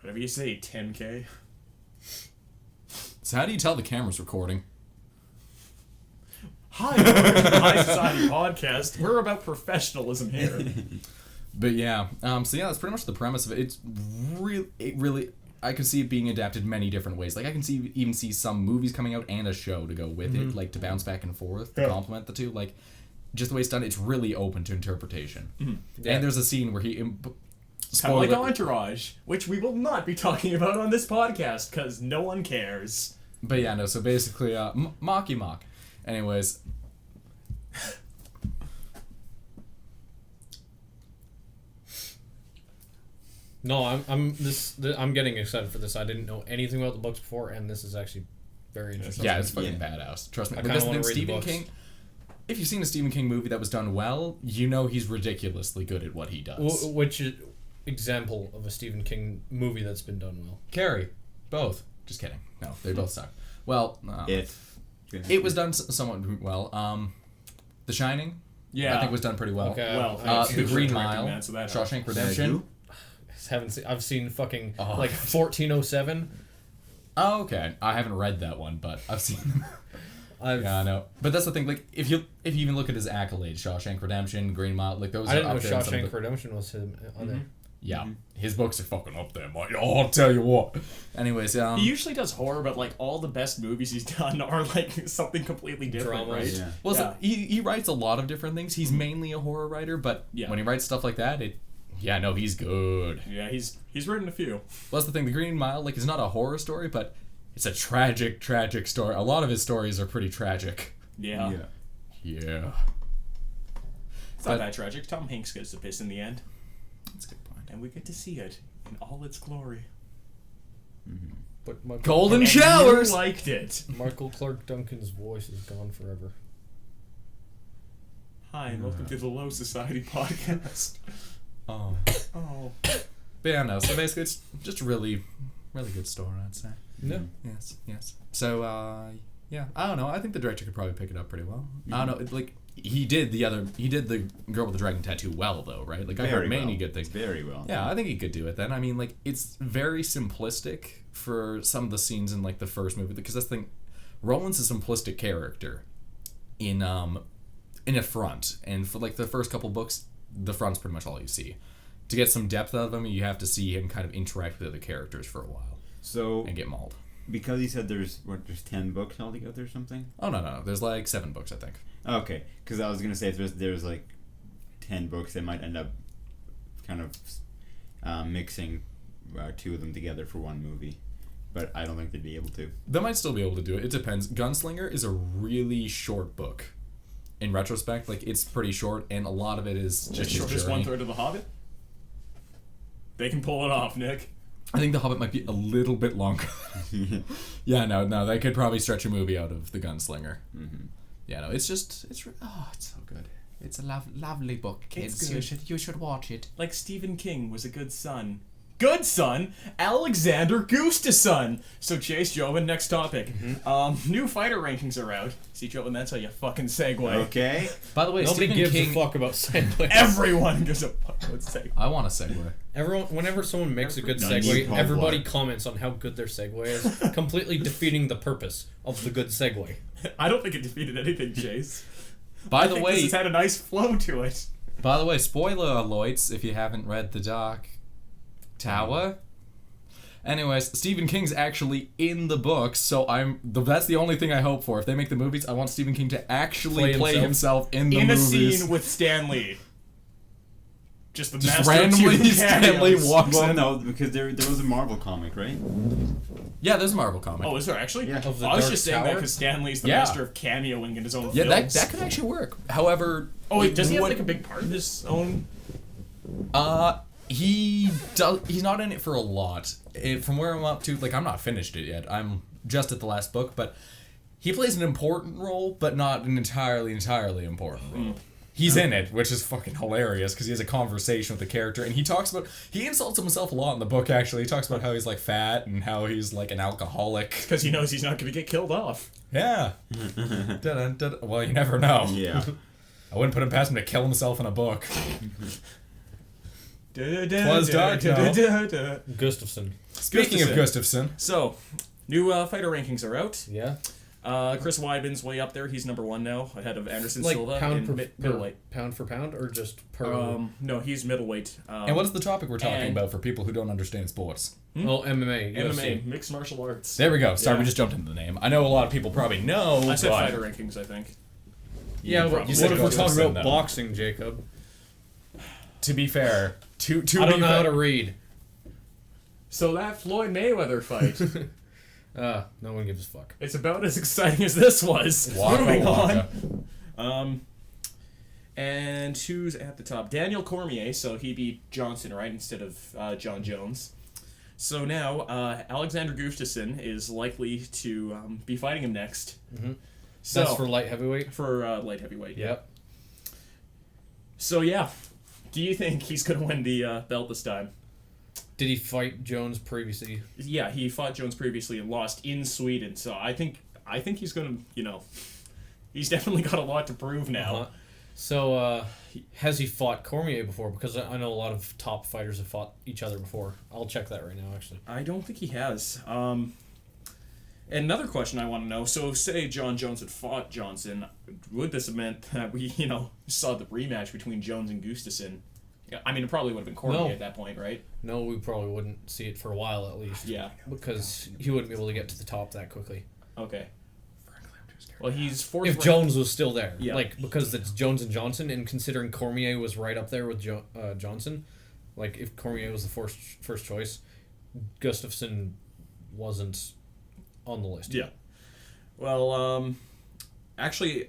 Whatever you say, 10K. So how do you tell the camera's recording? Hi, welcome to the High Society Podcast. We're about professionalism here. But yeah, so yeah, that's pretty much the premise of it. It's really, I could see it being adapted many different ways. Like I can even see some movies coming out and a show to go with it, like to bounce back and forth to complement the two. Like just the way it's done, it's really open to interpretation. Yeah. And there's a scene where he. Kind of Spoiler. like Entourage, which we will not be talking about on this podcast because no one cares. But yeah, no. So basically, mocky mock. Anyways. No, I'm getting excited for this. I didn't know anything about the books before, and this is actually very interesting. Yeah, it's fucking badass. Trust me. I But kinda that's the wanna thing, read the Stephen books. King. If you've seen a Stephen King movie that was done well, you know he's ridiculously good at what he does. Which is example of a Stephen King movie that's been done well? Carrie, both. Just kidding. No, they both suck. Well, It was done somewhat well. The Shining, Yeah. I think was done pretty well. Okay. Well, The Green directing Mile, that, so that Shawshank helps. Redemption. haven't seen. I've seen fucking Oh. like 1407. Oh, okay. I haven't read that one, but I've seen them. Yeah, I know. But that's the thing. Like, if you even look at his accolades, Shawshank Redemption, Green Mile, like those. I didn't are know up there in some of Shawshank the- Redemption was him on there. Yeah, his books are fucking up there, mate. Oh, I'll tell you what. Anyways, He usually does horror, but like all the best movies he's done are like something completely different, Dramas. right? Yeah. well, Yeah. so he writes a lot of different things. He's mainly a horror writer, but Yeah. when he writes stuff like that, he's good. Yeah, he's written a few. Well, that's the thing. The Green Mile, like, is not a horror story, but it's a tragic, tragic story. A lot of his stories are pretty tragic. Yeah. Yeah. It's But- not that tragic. Tom Hanks gets the piss in the end, That's a good point. and we get to see it in all its glory. But Michael, Golden And showers! you liked it. Michael Clark Duncan's voice is gone forever. Hi, and welcome to the Low Society podcast. Oh. Oh. But yeah, no. So basically, it's just a really, really good story, I'd say. No. Yes. So, yeah. I don't know. I think the director could probably pick it up pretty well. I don't know. Like, he did the Girl with the Dragon Tattoo well, though, right? Like, I heard many good things. Very well. Yeah, I think he could do it then. I mean, like, it's very simplistic for some of the scenes in, like, the first movie, because that's the thing. Roland's a simplistic character in a front, and for, like, the first couple books, the front's pretty much all you see. To get some depth out of him, you have to see him kind of interact with other characters for a while So, and get mauled. because he said there's 10 books altogether or something? Oh, no. There's, like, 7 books, I think. Okay, because I was going to say if there's like 10 books, they might end up kind of mixing 2 of them together for one movie. But I don't think they'd be able to. They might still be able to do it. It depends. Gunslinger is a really short book. In retrospect, like, it's pretty short, and a lot of it is just his Shortest journey. 1/3 of The Hobbit. They can pull it off, Nick. I think The Hobbit might be a little bit longer. Yeah, no, they could probably stretch a movie out of The Gunslinger. Mm-hmm. Yeah, no, it's so good. It's a lovely book, kids. It's good. You should watch it. Like Stephen King was a good son. Good son, Alexander Gustafsson. So Chase, Joven, next topic. New fighter rankings are out. See, Joven, that's how you fucking segue. Okay. By the way, Nobody Stephen gives King. a fuck about segues. Everyone gives a fuck about segue. I want a segue. Everyone, whenever someone makes a good No, you segue, call everybody what? comments on how good their segue is, completely defeating the purpose of the good segue. I don't think it defeated anything, Chase. By I the think way, this has had a nice flow to it. spoiler alerts if you haven't read The Dark Tower. Anyways, Stephen King's actually in the books, so that's the only thing I hope for. If they make the movies, I want Stephen King to actually play himself in the In a movies. scene with Stan Lee. Just the Just master of randomly two Stan Lee cameos. walks Well, in. no, because there was a Marvel comic, right? Yeah, there's a Marvel comic. Oh, is there actually? Yeah. Of the I was Dark just saying that Tower? because Stan Lee's the Yeah. master of cameoing in his own Yeah, films. that could actually work. However, Oh wait, does he have what- like a big part in his own? He's not in it for a lot. From where I'm up to, like, I'm not finished it yet. I'm just at the last book, but he plays an important role, but not an entirely important role. He's in it, which is fucking hilarious because he has a conversation with the character, and he insults himself a lot in the book. Actually, he talks about how he's like fat and how he's like an alcoholic. Because he knows he's not going to get killed off. Yeah. Dun-dun-dun. Well, you never know. Yeah. I wouldn't put him past him to kill himself in a book. Was dark now. Gustafson. Speaking of Gustafson, So, new fighter rankings are out. Yeah. Chris Weidman's way up there. He's number 1 now, ahead of Anderson Like Silva pound in per, middleweight. pound for pound, or just per? No, he's middleweight. and what is the topic we're talking and- about for people who don't understand sports? Oh, MMA. MMA, UFC. mixed martial arts. There we go. Sorry, Yeah. we just jumped into the name. I know a lot of people probably know. I said but fighter rankings, I think. Yeah, but probably. what said if we're talking Gustafson, about though. boxing, Jacob? To be fair, to I be don't know how fair, to read. So that Floyd Mayweather fight, No one gives a fuck. it's about as exciting as this was. Waka Moving waka. on. And who's at the top? Daniel Cormier, so he beat Johnson, right, instead of John Jones. So now, Alexander Gustafsson is likely to be fighting him next. Mhm. So, That's for light heavyweight. for light heavyweight. Yep. So yeah, do you think he's gonna win the belt this time? Did he fight Jones previously? Yeah, he fought Jones previously and lost in Sweden. So I think he's gonna, he's definitely got a lot to prove now. Uh-huh. So, has he fought Cormier before? Because I know a lot of top fighters have fought each other before. I'll check that right now, actually. I don't think he has. And another question I want to know. So, say John Jones had fought Johnson, would this have meant that we, saw the rematch between Jones and Gustafsson? Yeah, I mean, it probably would have been Cormier No. at that point, right? No, we probably wouldn't see it for a while at least. Yeah. Because he wouldn't be able to get to the top that quickly. Okay. Well, he's fourth. If Jones was still there. Yeah. Because it's Jones and Johnson, and considering Cormier was right up there with Johnson, if Cormier was the first choice, Gustafsson wasn't on the list. Yeah. Well, actually,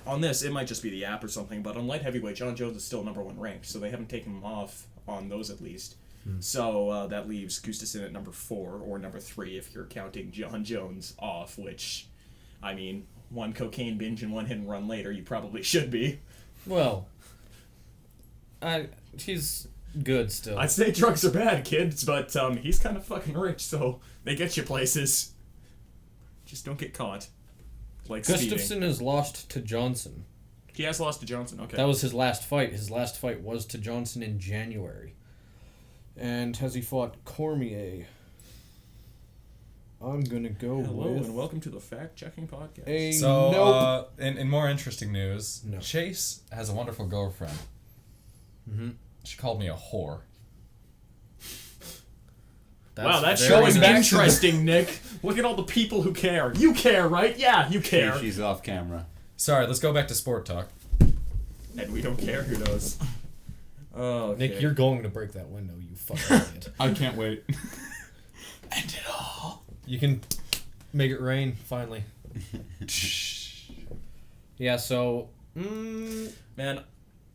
on this, it might just be the app or something, but on light heavyweight, John Jones is still number 1 ranked, so they haven't taken him off on those at least. So that leaves Gustafsson at number 4 or number 3 if you're counting John Jones off, which, I mean, 1 cocaine binge and 1 hit and run later, you probably should be. Well, he's good still. I'd say drugs are bad, kids, but he's kind of fucking rich, so they get you places. Just don't get caught. Like speeding. Gustafsson has lost to Johnson. He has lost to Johnson, okay. That was his last fight. His last fight was to Johnson in January. And has he fought Cormier? I'm gonna go Hello with and welcome to the Fact-Checking Podcast. a So, nope. in more interesting news, No. Chase has a wonderful girlfriend. Mm-hmm. She called me a whore. Wow, that very show is nice. interesting, Nick. Look at all the people who care. You care, right? Yeah, you care. She's off camera. Sorry, let's go back to sport talk. And we don't care. Who knows? Oh, okay. Nick, you're going to break that window, you fucking idiot. I can't wait. You can make it rain, finally. Yeah, so... Man,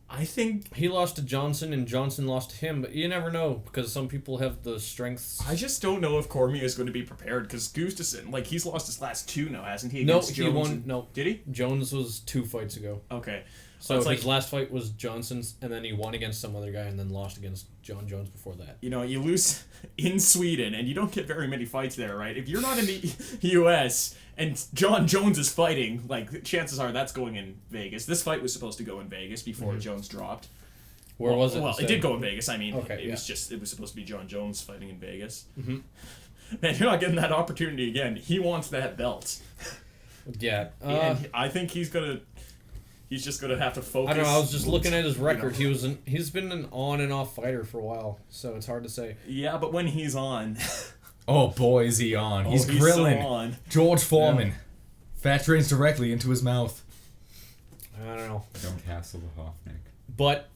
I think he lost to Johnson, and Johnson lost to him, but you never know, because some people have the strengths... I just don't know if Cormier is going to be prepared, because Gustafsson, he's lost his last 2 now, hasn't he? No, against he Jones won... and- No, Did he? Jones was 2 fights ago. Okay. So it's his last fight was Johnson's, and then he won against some other guy, and then lost against John Jones before that. You lose in Sweden, and you don't get very many fights there, right? If you're not in the U.S. and John Jones is fighting, chances are that's going in Vegas. This fight was supposed to go in Vegas before Jones dropped. Where was it? Well, instead? it did go in Vegas. I mean, Okay, it was supposed to be John Jones fighting in Vegas. Mm-hmm. Man, you're not getting that opportunity again. He wants that belt. Yeah. And I think he's just gonna have to focus. I don't know. I was just looking at his record. He's been an on and off fighter for a while, so it's hard to say. Yeah, but when he's on, Oh boy, is he on. He's he's grilling. so on. George Foreman. Fat drains directly into his mouth. I don't know. Don't hassle the Hoff, Nick. But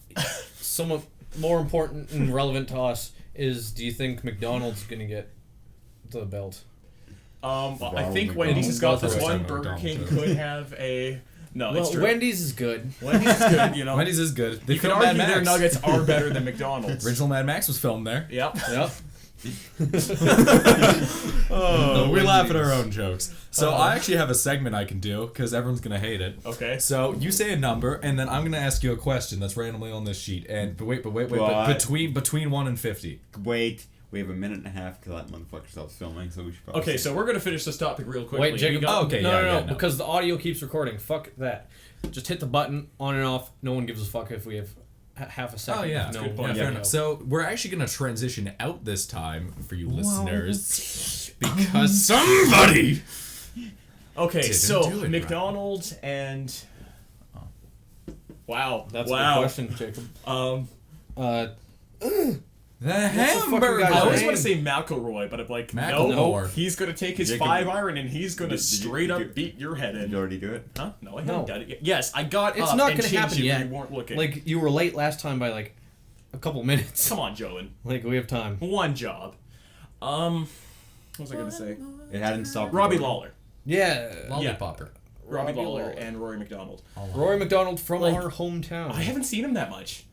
somewhat more important and relevant to us is: do you think McDonald's gonna get the belt? I Ronald think McDonald. Wendy's has got this Both one. of us Burger are King McDonald's. could have a. No, it's Well, true. Wendy's is good. Wendy's is good. Wendy's is good. They You can filmed argue Mad their Max. nuggets are better than McDonald's. Original Mad Max was filmed there. Yep. Yep. Oh, we laugh at our own jokes. So Uh-huh. I actually have a segment I can do because everyone's gonna hate it. Okay. So you say a number, and then I'm gonna ask you a question that's randomly on this sheet. And but wait, What? between 1 and 50. Wait, we have a minute and a half because that motherfucker stops filming, so we should probably. Okay, say- so we're gonna finish this topic real quickly. Wait, Jacob. We got- okay, no, yeah, no, yeah, no, no. because the audio keeps recording. Fuck that. Just hit the button on and off. No one gives a fuck if we have half a second. Oh yeah, of no yeah, point. fair audio. enough. So we're actually gonna transition out this time for you listeners because somebody. Okay, Didn't so do it right. McDonald's and. Wow. That's wow. a good question, Jacob. The fucking hamburger. guy's I always name? want to say McElroy, but I'm like, McElroy. no, he's gonna take his Jacob- 5 iron and he's gonna Did you- straight up did you- beat your head Did in. you already do it? Huh? No, I No. haven't done it yet. Yes, I got It's up not and gonna changed happen it yet. when you weren't looking. Like, you were late last time by, like, a couple minutes. Come on, Joen. Like, we have time. One job. What was I gonna say? It hadn't stopped. Robbie recording. Lawler. Yeah. Lollipopper. Robbie Robbie Lawler Lawler. and Rory McDonald. Rory McDonald from Like, our hometown. I haven't seen him that much.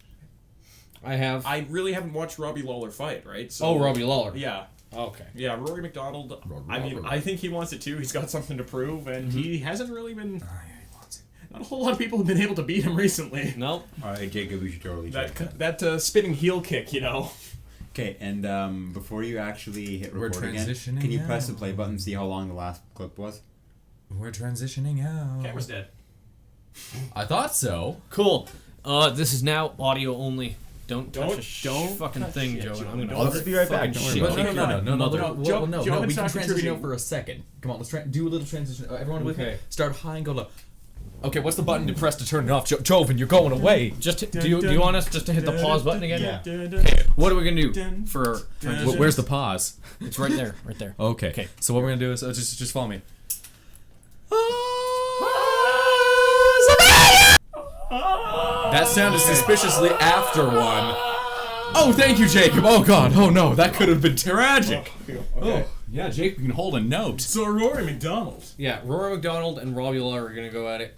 I have. I really haven't watched Robbie Lawler fight, right? So, Oh, Robbie Lawler. Yeah. Okay. Yeah, Rory McDonald. I mean, Rory. I think he wants it too. He's got something to prove, and he hasn't really been. Not a whole lot of people have been able to beat him recently. Nope. All right, Jacob, we should totally check That spinning heel kick, you know. Okay, and before you actually hit We're record again, transitioning can you press the now. play button, see how long the last clip was? We're transitioning out. Camera's dead. I thought so. Cool. This is now audio only. Don't touch a don't fucking touch thing, shit, Joe. Joe. I'm gonna. I'll just be right back. Don't worry Shit. about it. No. Joe- No, Joe we can start transition contributing. out for a second. Come on, let's do a little transition. Everyone, Okay. Start high and go low. Okay, what's the button to press to turn it off? Joven, you're going away. Just do you want us just to hit the pause button again? Yeah. Okay. What are we gonna do for? Where's the pause? It's right there. Right there. Okay. Okay. So what we're gonna do is just follow me. That sounded suspiciously after one. Oh, thank you, Jacob. Oh God. Oh no, that could have been tragic. Okay. Yeah, Jacob can hold a note. So Rory McDonald. Yeah, Rory McDonald and Robbie Lawler are gonna go at it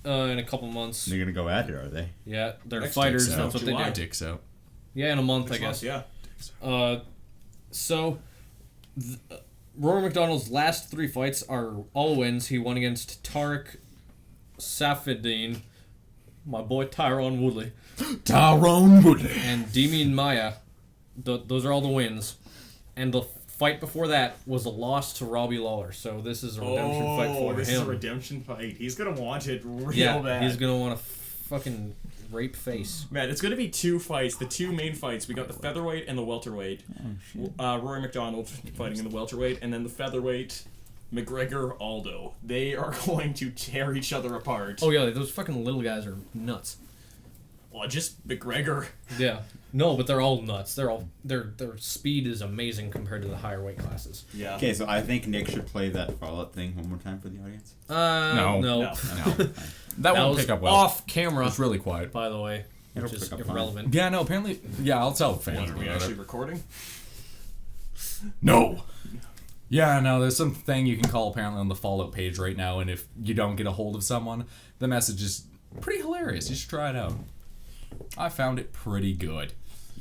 in a couple months. They're gonna go at it, are they? Yeah, they're Next fighters. week's That's what they July. do. Dicks out. Yeah, in a month, I guess. Yeah. So, Rory McDonald's last 3 fights are all wins. He won against Tariq Saffiedine, my boy Tyrone Woodley, Tyrone Woodley. and Demian Maya. Those are all the wins. And the fight before that was a loss to Robbie Lawler. So this is a redemption fight for this him. is a redemption fight. He's gonna want it real yeah, bad. he's gonna want a fucking rape face. Man, it's gonna be 2 fights. The 2 main fights. We got the featherweight and the welterweight. Rory McDonald fighting in the welterweight, and then the featherweight, McGregor Aldo. They are going to tear each other apart. Oh yeah, those fucking little guys are nuts. Well, just McGregor. Yeah. No, but they're all nuts. They're all their speed is amazing compared to the higher weight classes. Yeah. Okay, so I think Nick should play that Fallout thing one more time for the audience. No. No. No. That That won't was pick up well. off camera, It's really quiet. by the way, It'll which is pick up fine. irrelevant. Yeah, no, apparently. Yeah, I'll tell fans Are we about actually it. recording? No! Yeah, no, there's something you can call apparently on the Fallout page right now, and if you don't get a hold of someone, the message is pretty hilarious. You should try it out. I found it pretty good.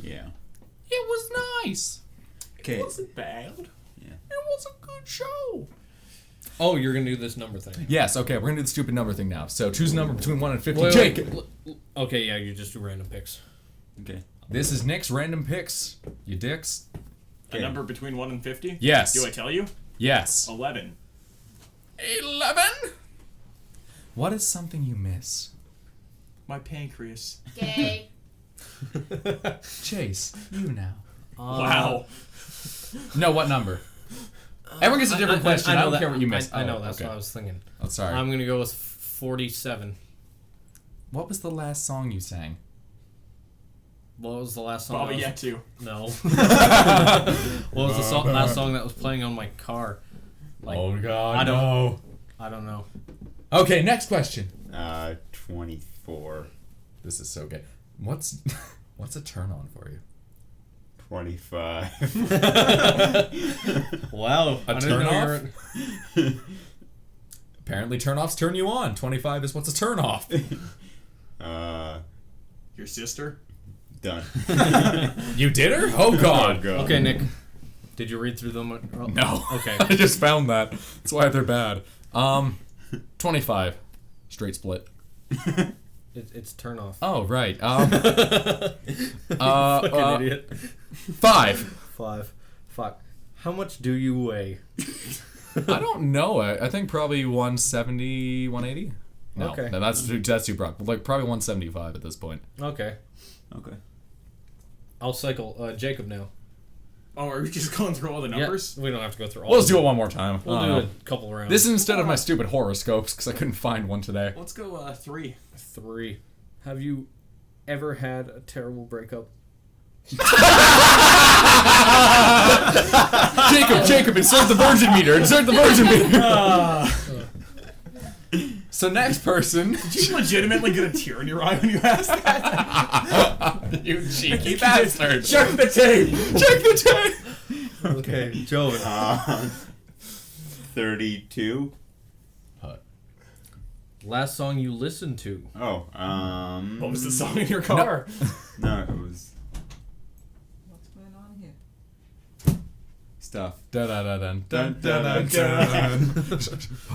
Yeah. It was nice. Okay. It wasn't bad. It was a good show. Oh, you're gonna do this number thing. Yes, okay, we're gonna do the stupid number thing now. So choose a number between 1 and 50. Wait, Jake! okay, yeah, you just do random picks. Okay. This is Nick's random picks. You dicks. A number between 1 and 50? Yes. Do I tell you? Yes. 11. 11? What is something you miss? My pancreas. Gay. Chase, you now. Wow. No, what number? Everyone gets a different question. I know don't that- care what you missed. I know, Oh, that's okay. what I was thinking. Oh, sorry. I'm gonna go with 47. What was the last song you sang? What was the last song? Probably that yet to. was, No. What was the last song that was playing on my car? Like, oh God, I don't- no. I don't know. Okay, next question. 24. This is so good. What's a turn on for you? 25. Wow. A turn off? Apparently, turn offs turn you on. 25 is what's a turn off. Your sister? Done. You did her? Oh God. Okay, Nick. Did you read through them? No. Okay. I just found that. That's why they're bad. 25. Straight split. It's turn off. Oh right. Fucking idiot. 5. 5. Fuck. How much do you weigh? I don't know. I think probably 170, 180. No, Okay. no, that's too broad. Like probably 175 at this point. Okay. Okay. I'll cycle Jacob now. Oh, are we just going through all the numbers? Yeah, we don't have to go through all. Well, let's of do it them. one more time. We'll do a couple rounds. This is instead of my stupid horoscopes because I couldn't find one today. Let's go 3. 3. Have you ever had a terrible breakup? Jacob, insert the virgin meter. Insert the virgin meter. So next person. Did you legitimately get a tear in your eye when you asked that? You cheeky bastard. Check the tape! Check the tape. Okay, Joe. 32. Last song you listened to? Oh, What was the song in your car? No, it was. What's going on here? stuff. Dun dun dun dun dun dun.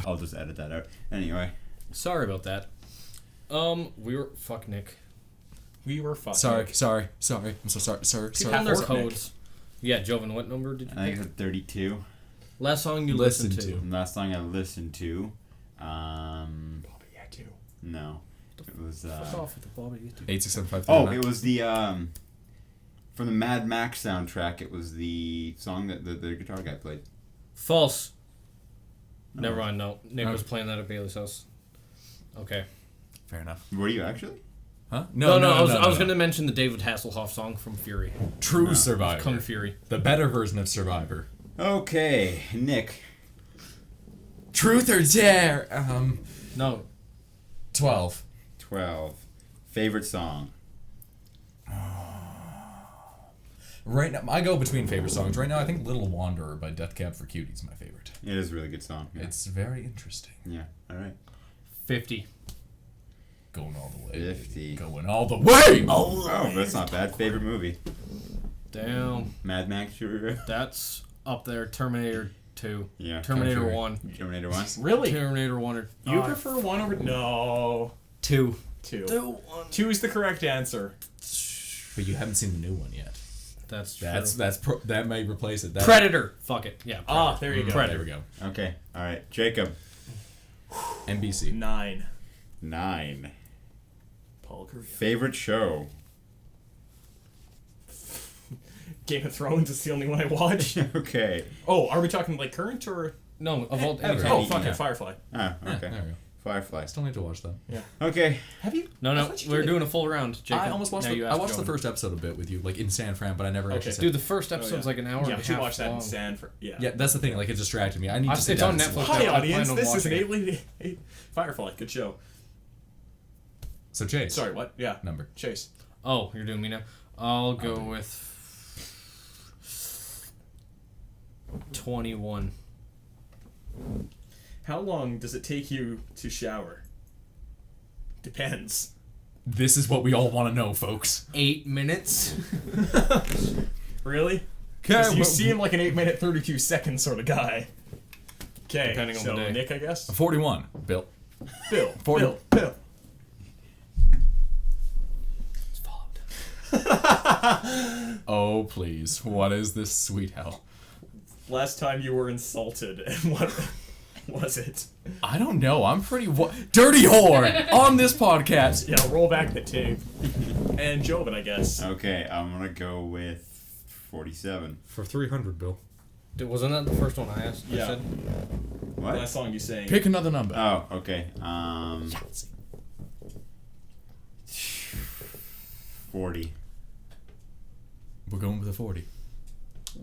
I'll just edit that out. Anyway. Sorry about that. We were fuck Nick. We were fucking. Sorry. I'm so sorry, sir. People Sorry. on their Fork Nick. codes. Yeah, Joven, what number did you I think pick? it's 32. Last song you Listen listened to. to. Last song I listened to, Bobby Yatu. no. It was, Fuck off with the Bobby YouTube. 86753. oh, it was the, from the Mad Max soundtrack, it was the song that the guitar guy played. False. Never Oh. mind, no. Nick was Okay. playing that at Bailey's house. Okay. Fair enough. Were you actually? Huh? No, I was going to mention the David Hasselhoff song from Fury. True No. Survivor. Kung Fury. The better version of Survivor. Okay, Nick. Truth or dare? No. 12. 12. Favorite song? Right now, I go between favorite songs. Right now, I think Little Wanderer by Death Cab for Cutie is my favorite. It is a really good song. Yeah. It's very interesting. Yeah, alright. 50. Going all the way. 50. Going all the way! Oh, that's not bad. Favorite movie? Damn. Mad Max Fury? That's up there. Terminator 2. Yeah. Terminator Fury. 1. Terminator 1? Really? Terminator 1 or... You prefer one over... No. 2. 2. 2 is the correct answer. But you haven't seen the new one yet. That's true. That may replace it. That, Predator. Fuck it. Yeah. Ah, there you go. There we go. Okay, alright. Jacob. NBC. 9. 9. Paul Korea. Favorite show? Game of Thrones is the only one I watch. Okay. Oh, are we talking like current or... No, of all... Ever. anything. Oh, Yeah. fuck it, Firefly. Ah, Yeah, okay. there we go. Firefly. I still need to watch that. Okay. Have you? No, I thought you we're did. doing a full round, Jacob. I almost watched Now you I ask watched the Joven. first episode a bit with you, like in San Fran, but I never actually Okay. said. Dude, the first Oh, episode's yeah. like an hour Yeah, and we a should half watch that in long. San Yeah. Yeah, that's the thing. Like, it distracted me. I need to sit It's down on and see Netflix. what- Hi, I plan audience. on This is an watching alien... Firefly. Good show. So Chase. Sorry, what? Yeah. Number. Chase. Oh, you're doing me now? I'll go with 21. How long does it take you to shower? Depends. This is what we all want to know, folks. 8 minutes? Really? Okay, Because you well- seem like an 8-minute, 32-second sort of guy. Okay, Depending on so the day. Nick, I guess? 41. Bill. Bill. 40. Bill. It's followed. Oh, please. What is this sweet hell? Last time you were insulted, and what was it? I don't know. I'm pretty dirty whore on this podcast. Yeah, roll back the tape. And Joven, I guess. Okay, I'm gonna go with 47. For 300, Bill. Dude, wasn't that the first one I asked? Yeah. I said? What? Last song you sang. Pick another number. Oh, okay. 40. We're going with a 40.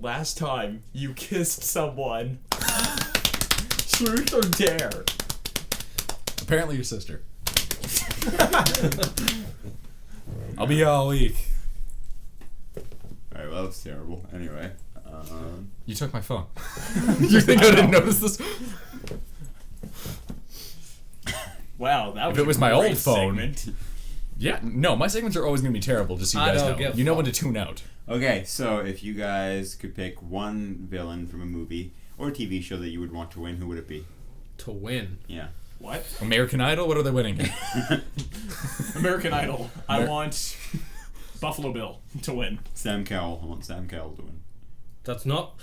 Last time you kissed someone. Truth or dare? Apparently your sister. I'll be here all week. Alright, well, that was terrible. Anyway. You took my phone. You think I didn't notice this? Wow, that was If it was my a great old phone. segment. Yeah, no, my segments are always going to be terrible, just so you I guys don't know. give a You know when fuck. to tune out. Okay, so if you guys could pick one villain from a movie or TV show that you would want to win, who would it be? To win. Yeah. What? American Idol? What are they winning? American Idol. I want Buffalo Bill to win. Sam Cowell. I want Sam Cowell to win. That's not...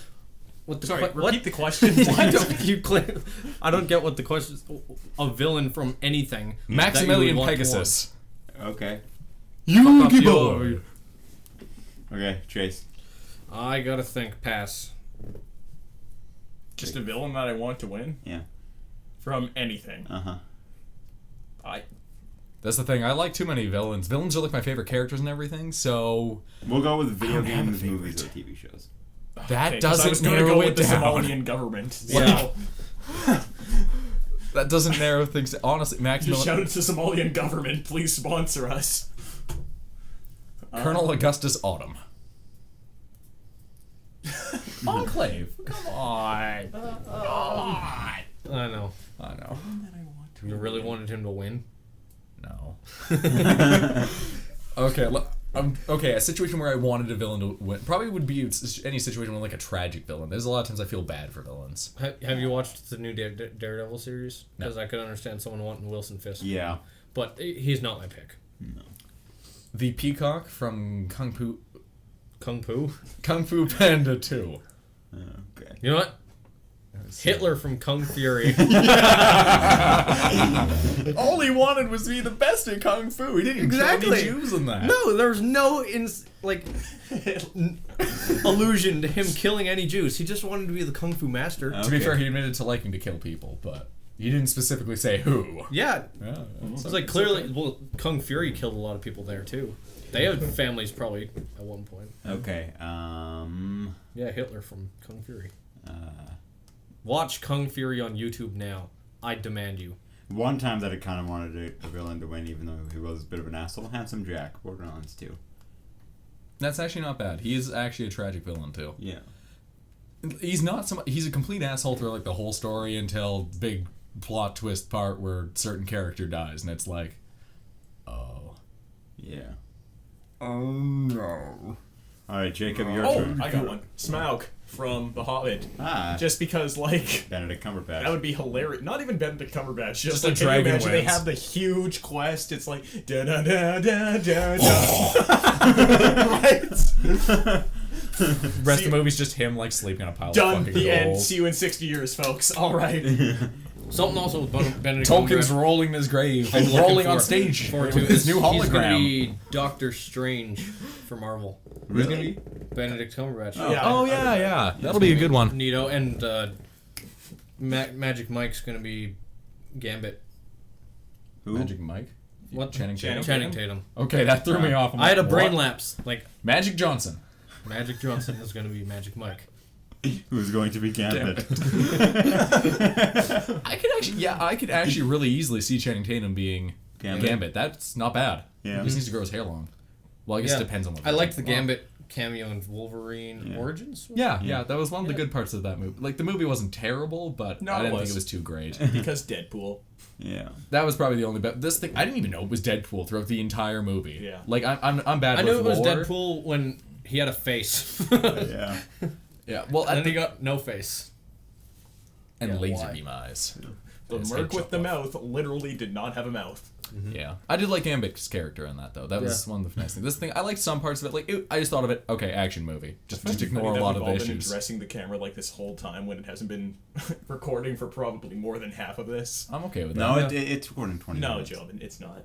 What the Sorry, what? repeat the question. I don't, I don't get what the question is. A villain from anything. that you Maximilian would want to Pegasus. Okay. off Yugi the boy. Okay, Chase. win. I gotta think. Pass. Just a villain that I want to win Yeah. from anything. Uh-huh. That's the thing. I like too many villains. Villains are like my favorite characters and everything, so We'll go with video don't have a games, movies, or favorite. TV shows. that Okay, 'cause I was doesn't gonna narrow go it with the down. Somalian government. So Yeah. That doesn't narrow things down. Honestly, just Maximilian... shout out to Somalian government, please sponsor us. Colonel Augustus Autumn. Enclave. Come on. I know. I know. You really wanted him to win? No. Okay, Okay, a situation where I wanted a villain to win probably would be any situation with like a tragic villain. There's a lot of times I feel bad for villains. Have you watched the new Daredevil series? No. Because I could understand someone wanting Wilson Fisk. Yeah. But he's not my pick. The peacock from Kung Fu Panda 2. Okay. You know what? Hitler from Kung Fury. All he wanted was to be the best at Kung Fu. He didn't even kill Exactly. any Jews in that. No, there's no allusion to him killing any Jews. He just wanted to be the Kung Fu master. To be fair, he admitted to liking to kill people, but he didn't specifically say who. Yeah. Yeah, It's like clearly, well, Kung Fury killed a lot of people there too. They had families probably at one point. Okay. Yeah, Hitler from Kung Fury. Watch Kung Fury on YouTube now. I demand you. One time that I kind of wanted a villain to win, even though he was a bit of an asshole. Handsome Jack, Borderlands 2. That's actually not bad. He is actually a tragic villain too. Yeah. He's not he's a complete asshole through like the whole story until big plot twist part where certain character dies, and it's like, oh. Yeah. Oh no. All right, Jacob, your Oh, turn. I got one. Smaug from The Hobbit. Ah, Just because, like, Benedict Cumberbatch. that would be hilarious. Not even Benedict Cumberbatch. Just a like, can you dragon imagine they wins. have the huge quest. It's like da da da da da da. Right. Rest of the movie's just him like sleeping on a pile Done. of fucking The gold. end. See you in 60 years, folks. All right. Something also with Benedict Tolkien's Cumberbatch rolling in his grave and I'm rolling looking on for- stage forward with to his is new He's gonna hologram. be Doctor Strange for Marvel. Really? Benedict Cumberbatch. Yeah. Oh yeah. That'll be a good one. Neato and Magic Mike's gonna be Gambit. Who? Magic Mike. What? Channing Tatum. Channing Tatum. Okay, that threw me off. I'm I had a like, brain what? lapse. Like Magic Johnson. Magic Johnson is gonna be Magic Mike. Who's going to be Gambit? I could actually really easily see Channing Tatum being Gambit. Gambit. That's not bad. Yeah. He just needs to grow his hair long. Well, I guess it depends on what. I liked the version. Gambit cameo in Wolverine Origins. Yeah, that was one of the good parts of that movie. Like the movie wasn't terrible, but No, I it didn't think was. it was too great. Because Deadpool. Yeah. That was probably the only bit. This thing, I didn't even know it was Deadpool throughout the entire movie. Yeah. Like I'm bad. I with knew it was lore. Deadpool when he had a face. Yeah. Yeah. Well, And then he got no face. and Yeah, laser why? beam eyes. The His merc head with chopped the off. mouth literally did not have a mouth. Yeah, I did like Gambit's character in that though. That was one of the nice things. This thing, I liked some parts of it. Like I just thought of it. Okay, action movie. Just ignore Funny a that lot we've of all been issues. addressing the camera like this whole time when it hasn't been recording for probably more than half of this. I'm okay with that. No, it's recording 20 No, minutes. Jobin, it's not.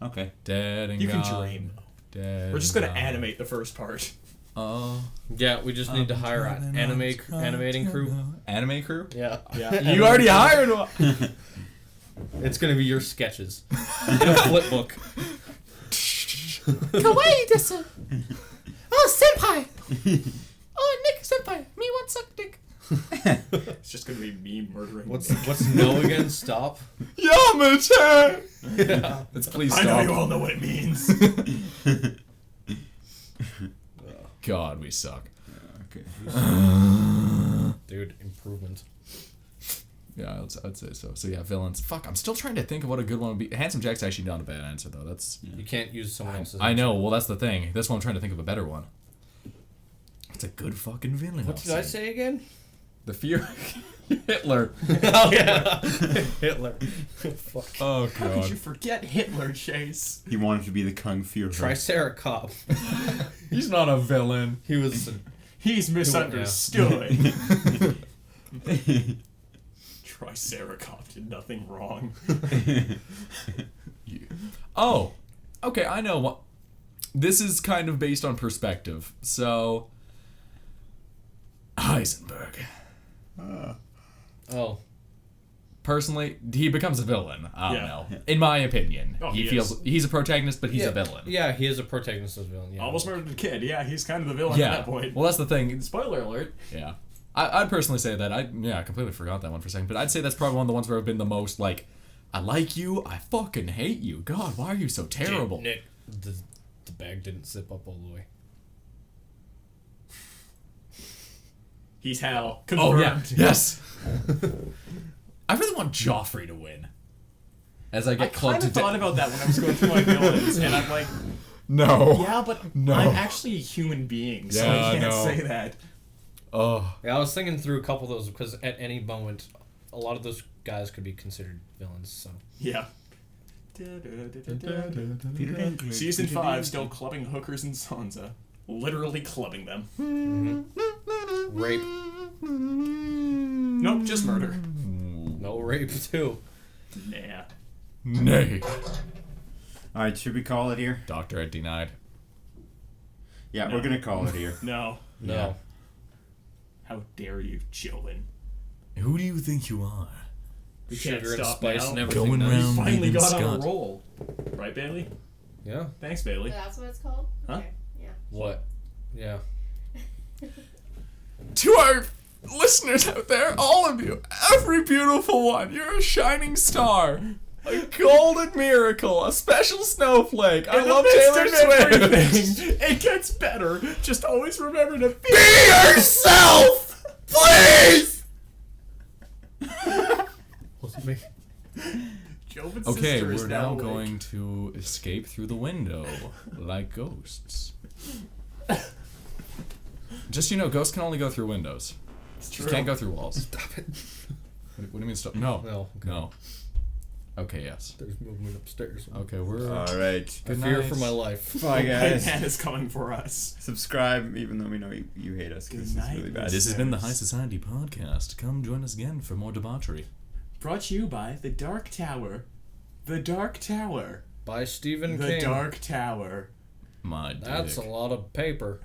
Okay. Dead and You can gone. dream. Dead We're just gonna and gone. animate the first part. Oh, Yeah, we just need to hire an animating crew. anime crew. Yeah. Yeah. You already hired one. It's gonna be your sketches. In a flip book. Kawaii desu. Oh, senpai. Oh, Nick senpai. Me want suck dick. It's just gonna be me murdering. What's no again? Stop. Yamcha. Let's please I know you stop. all know what it means. God, we suck. Okay. Dude, improvement. Yeah, I'd say so. So yeah, villains. Fuck, I'm still trying to think of what a good one would be. Handsome Jack's actually not a bad answer though. That's You can't use someone else's. I know. Well, that's the thing. That's why I'm trying to think of a better one. It's a good fucking villain. What did I say again? The fear. Hitler. Oh yeah, Hitler. Fuck. Oh How could you god. forget Hitler, Chase? He wanted to be the Kung Fu. Triceracop. He's not a villain. He was. He's misunderstood. Triceracop did nothing wrong. Oh, okay. I know what. This is kind of based on perspective. So, Heisenberg. Oh. Personally, he becomes a villain. I don't Yeah. know. In my opinion, Oh, he he feels is. he's a protagonist, but he's a villain. Yeah, he is a protagonist as a villain. Yeah. Almost murdered a kid. Yeah, he's kind of the villain Yeah. at that point. Well, that's the thing. Spoiler alert. Yeah. I'd personally say that. I completely forgot that one for a second. But I'd say that's probably one of the ones where I've been the most like, I like you, I fucking hate you. God, why are you so terrible? Nick, the bag didn't zip up all the way. He's Hal. Oh Confirmed. yeah, yes. I really want Joffrey to win. As I I get kind clubbed to of thought death. about that when I was going through my villains, and I'm like, No. Yeah, but No. I'm actually a human being, so Yeah, I can't no. say that. Oh. Yeah, I was thinking through a couple of those because at any moment, a lot of those guys could be considered villains. So Yeah. Season 5, still clubbing hookers in Sansa. Literally clubbing them. rape, Nope, just murder. no rape too. Nah. Nay. All right, should we call it here? Doctorate denied. Yeah, No. we're gonna call it here. No. No. Yeah. How dare you, Joven? Who do you think you are? We Sugar can't and stop spice now. and everything. Going nice. round Finally leaving got on Scott. a roll. Right, Bailey? Yeah. Thanks, Bailey. That's what it's called? Huh? Okay, yeah. What? Yeah. To our listeners out there, all of you, every beautiful one, you're a shining star. A golden miracle, a special snowflake. I In the love midst Taylor of Swift. everything, it gets better. Just always remember to be Be yourself, please. Wasn't me. Joven's Okay, sister is we're now awake. going to escape through the window like ghosts. Just ghosts can only go through windows. It's Just true. can't go through walls. Stop it. What do you mean stop? No. No. Okay. No. Okay, yes. There's movement upstairs. Okay, we're. All right. I Good fear night. for my life. Bye, guys. Man is coming for us. Subscribe, even though we know you hate us because Good this is really night, bad. This has been the High Society Podcast. Come join us again for more debauchery. Brought to you by The Dark Tower. The Dark Tower. By Stephen The King. Dark Tower. My dick. That's a lot of paper.